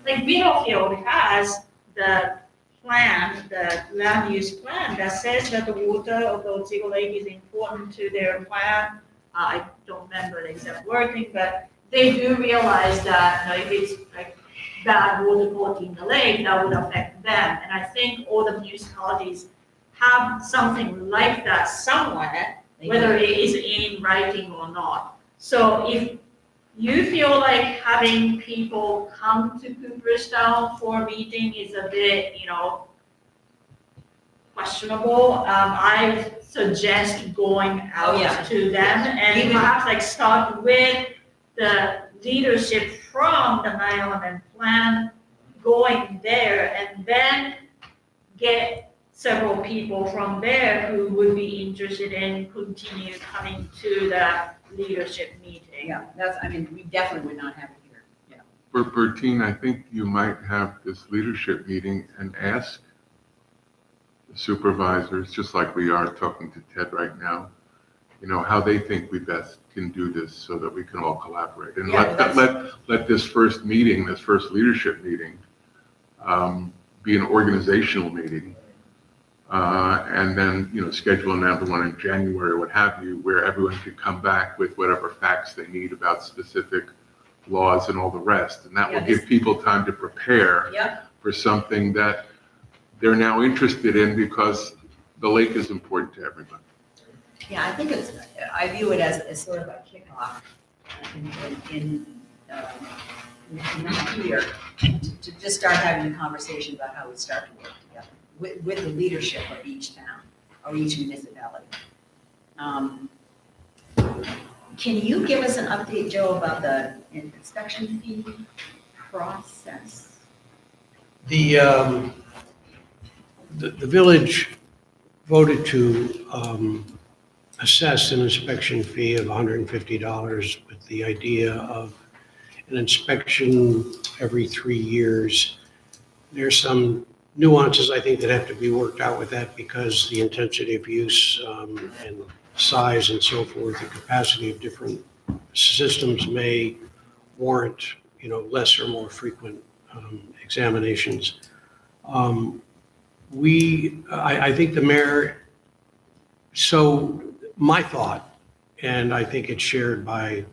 like Beetlefield has the plan, the land use plan that says that the water of the Otsego Lake is important to their plan. I don't remember the exact wording, but they do realize that, if it's like bad water quality in the lake, that would affect them. And I think all the municipalities have something like that somewhere, whether it is in writing or not. So if you feel like having people come to Cooperstown for a meeting is a bit, questionable, I suggest going out to them and perhaps like start with the leadership from the 9/11 plan, going there, and then get several people from there who would be interested in continue coming to the leadership meeting. Yeah, we definitely would not have it here. Yeah. Bertine, I think you might have this leadership meeting and ask the supervisors, just like we are talking to Ted right now, how they think we best can do this so that we can all collaborate. And let this first meeting, this first leadership meeting, be an organizational meeting. And then, schedule another one in January or what have you, where everyone could come back with whatever facts they need about specific laws and all the rest. And that will give people time to prepare for something that they're now interested in because the lake is important to everybody. Yeah, I view it as sort of a kickoff in here to just start having a conversation about how we start to work together with the leadership of each town or each municipality. Can you give us an update, Joe, about the inspection fee process? The village voted to assess an inspection fee of $150 with the idea of an inspection every 3 years. There's some nuances, I think, that have to be worked out with that because the intensity of use and size and so forth, the capacity of different systems may warrant, less or more frequent examinations. I think the mayor, so my thought, and I think it's shared by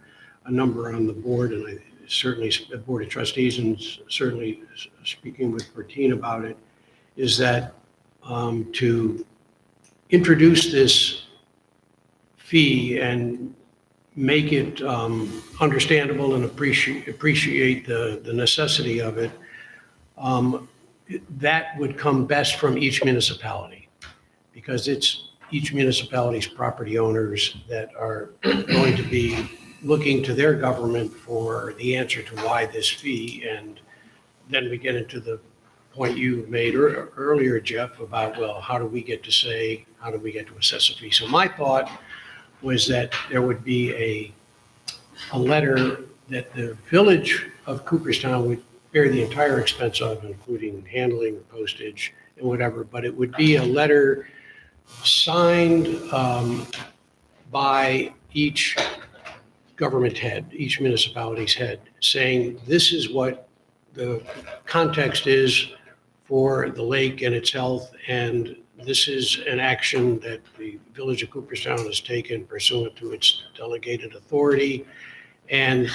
a number on the board, and certainly the Board of Trustees, and certainly speaking with Bertine about it, is that to introduce this fee and make it understandable and appreciate the necessity of it, that would come best from each municipality, because it's each municipality's property owners that are going to be looking to their government for the answer to why this fee. And then we get into the point you made earlier, Jeff, about, well, how do we get to assess a fee? So my thought was that there would be a letter that the village of Cooperstown would bear the entire expense of, including handling, postage, and whatever, but it would be a letter signed by each government head, each municipality's head, saying this is what the context is for the lake and its health, and this is an action that the village of Cooperstown has taken pursuant to its delegated authority. And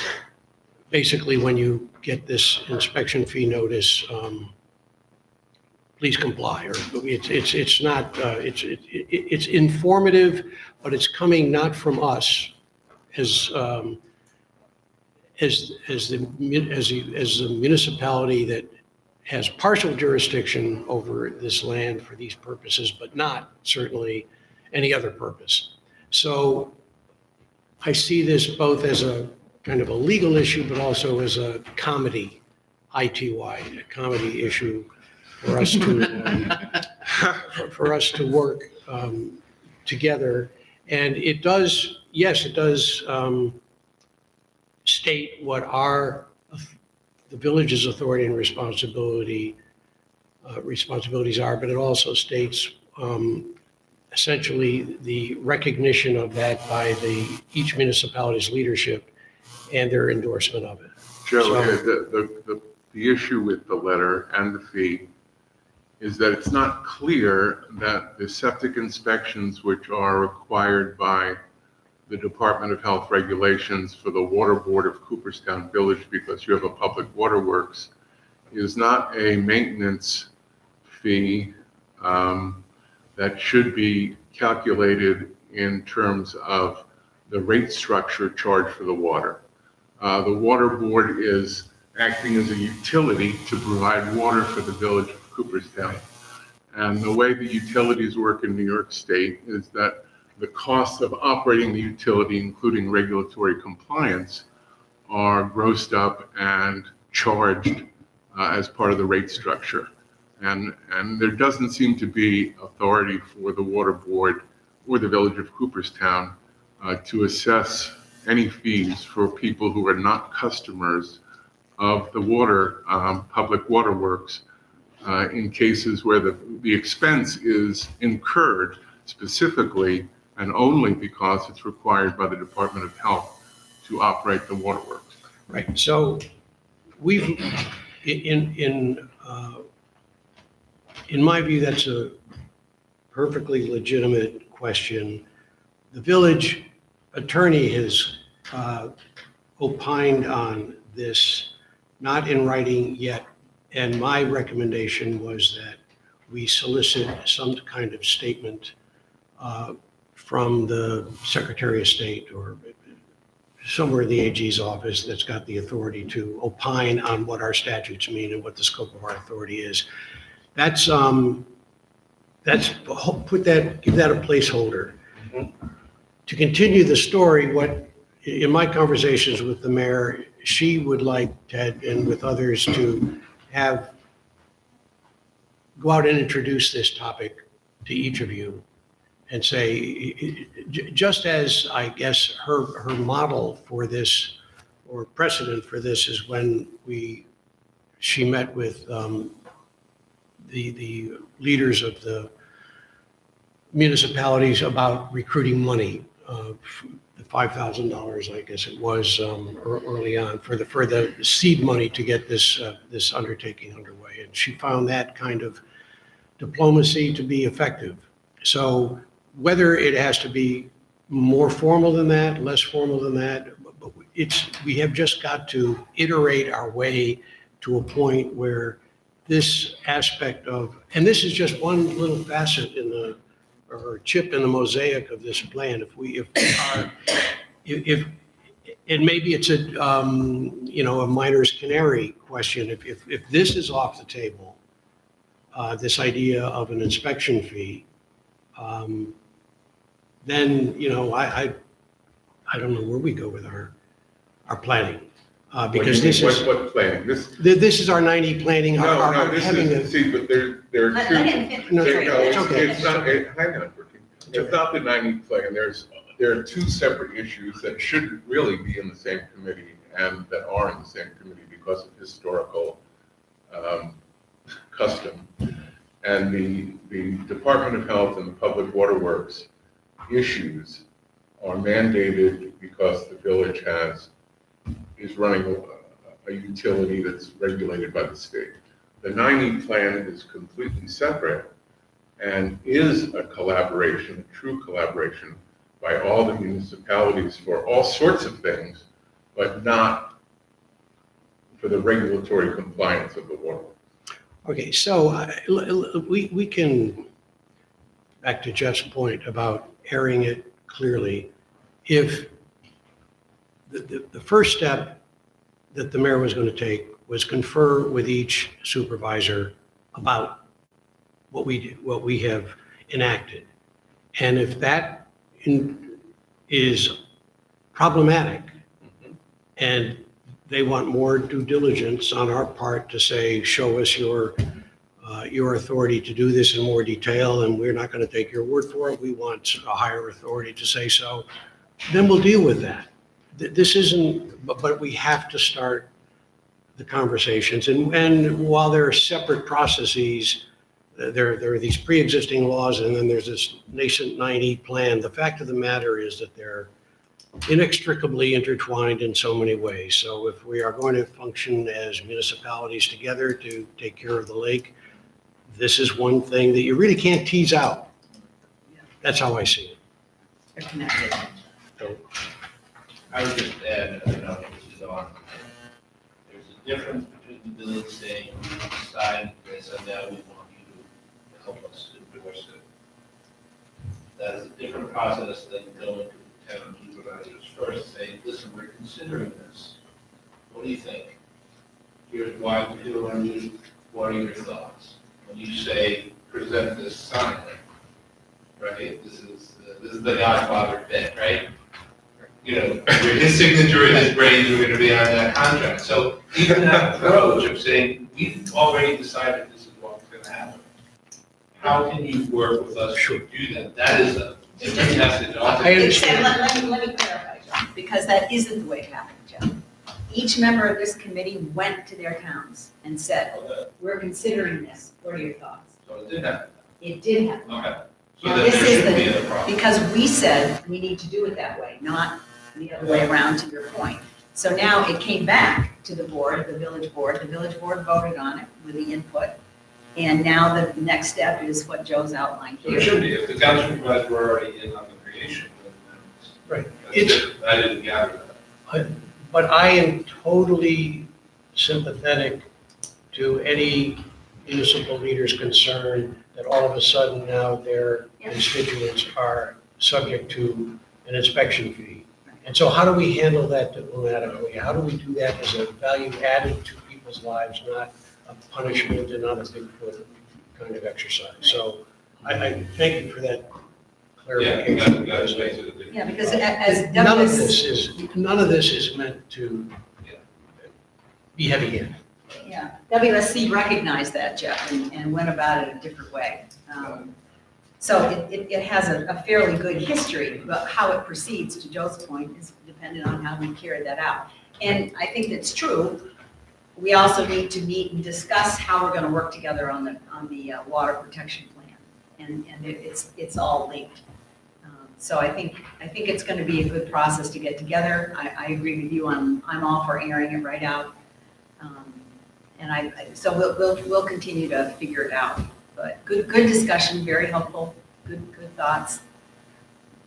basically, when you get this inspection fee notice, please comply. Or it's not it's informative, but it's coming not from us as the municipality that has partial jurisdiction over this land for these purposes, but not certainly any other purpose. So I see this both as a kind of a legal issue, but also as a comedy, ITY, a comedy issue for us to work together. And it does, yes, it does state what the village's authority and responsibilities are, but it also states essentially the recognition of that by each municipality's leadership and their endorsement of it. Joe, So- the issue with the letter and the fee is that it's not clear that the septic inspections which are required by the Department of Health regulations for the Water Board of Cooperstown Village, because you have a public waterworks, is not a maintenance fee that should be calculated in terms of the rate structure charged for the water. The Water Board is acting as a utility to provide water for the village of Cooperstown. And the way the utilities work in New York State is that the costs of operating the utility, including regulatory compliance, are grossed up and charged as part of the rate structure. And there doesn't seem to be authority for the Water Board or the Village of Cooperstown to assess any fees for people who are not customers of the public waterworks in cases where the expense is incurred specifically and only because it's required by the Department of Health to operate the waterworks. Right, so we've, in my view, that's a perfectly legitimate question. The village attorney has opined on this, not in writing yet, and my recommendation was that we solicit some kind of statement from the Secretary of State or somewhere in the AG's office that's got the authority to opine on what our statutes mean and what the scope of our authority is. Give that a placeholder. To continue the story, in my conversations with the mayor, she would like Ted and with others to go out and introduce this topic to each of you and say, just as I guess her model for this or precedent for this is when she met with the leaders of the municipalities about recruiting money, the $5,000, I guess it was early on for the seed money to get this undertaking underway. And she found that kind of diplomacy to be effective. So whether it has to be more formal than that, less formal than that, but we have just got to iterate our way to a point where this aspect of, and this is just one little facet or chip in the mosaic of this plan. And maybe it's a miner's canary question. If this is off the table, this idea of an inspection fee, then, I don't know where we go with our planning. Because this is. What planning? This is our 90 planning. No, this is, see, but there are Let two. him finish. No, It's okay. not, hang on, Ricky. It's not the 90 plan. There are two separate issues that shouldn't really be in the same committee and that are in the same committee because of historical custom. And the Department of Health and the Public Waterworks issues are mandated because the village is running a utility that's regulated by the state. The 90 plan is completely separate and is a collaboration, a true collaboration by all the municipalities for all sorts of things, but not for the regulatory compliance of the water. Okay, so we can, back to Jeff's point about airing it clearly, if the first step that the mayor was going to take was confer with each supervisor about what we have enacted. And if that is problematic and they want more due diligence on our part to say, show us your authority to do this in more detail, and we're not going to take your word for it, we want a higher authority to say so, then we'll deal with that. This isn't, but we have to start the conversations. And while there are separate processes, there are these pre-existing laws, and then there's this nascent 9E plan. The fact of the matter is that they're inextricably intertwined in so many ways. So if we are going to function as municipalities together to take care of the lake, this is one thing that you really can't tease out. That's how I see it. They're connected. I would just add, I don't know if this is on, there's a difference between the village saying, we decided this, and now we want you to help us endorse it. That is a different process than going to the town supervisors first, saying, listen, we're considering this. What do you think? Here's why we feel unusual. What are your thoughts? When you say, present this sign, right? This is the Godfather bit, right? You know, his signature and his brains are gonna be on that contract. So even that approach of saying, we've already decided this is what's gonna happen. How can you work with us to do that? That is a message. I understand. Let me clarify, John, because that isn't the way it happened, Jeff. Each member of this committee went to their towns and said, we're considering this. What are your thoughts? So it did happen. It did happen. Okay. So Now, then this there is should be a problem. because we said we need to do it that way, not the other way around, to your point. So now it came back to the board, the village board voted on it with the input. And now the next step is what Joe's outlined So here. it should be, if the town supervisors were already in on the creation, then Right. that's it. I didn't gather that. But I am totally sympathetic to any municipal leader's concern that all of a sudden now their constituents are subject to an inspection fee. And so how do we handle that diplomatically? How do we do that as a value added to people's lives, not a punishment and not a Bigfoot kind of exercise? So I thank you for that Yeah, clarification. that makes it a big. Yeah, because as None of Douglas, none of this is meant to be heavy-handed. yeah, WSC recognized that, Jeff, and went about it a different way. So it has a fairly good history, but how it proceeds, to Joe's point, is dependent on how we carry that out. And I think that's true. We also need to meet and discuss how we're gonna work together on the water protection plan. And it's all linked. So I think it's gonna be a good process to get together. I agree with you I'm all for airing it right out. And so we'll continue to figure it out. But good discussion, very helpful, good thoughts.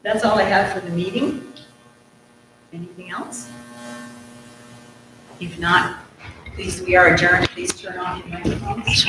That's all I have for the meeting. Anything else? If not, please, we are adjourned. Please turn off your microphones.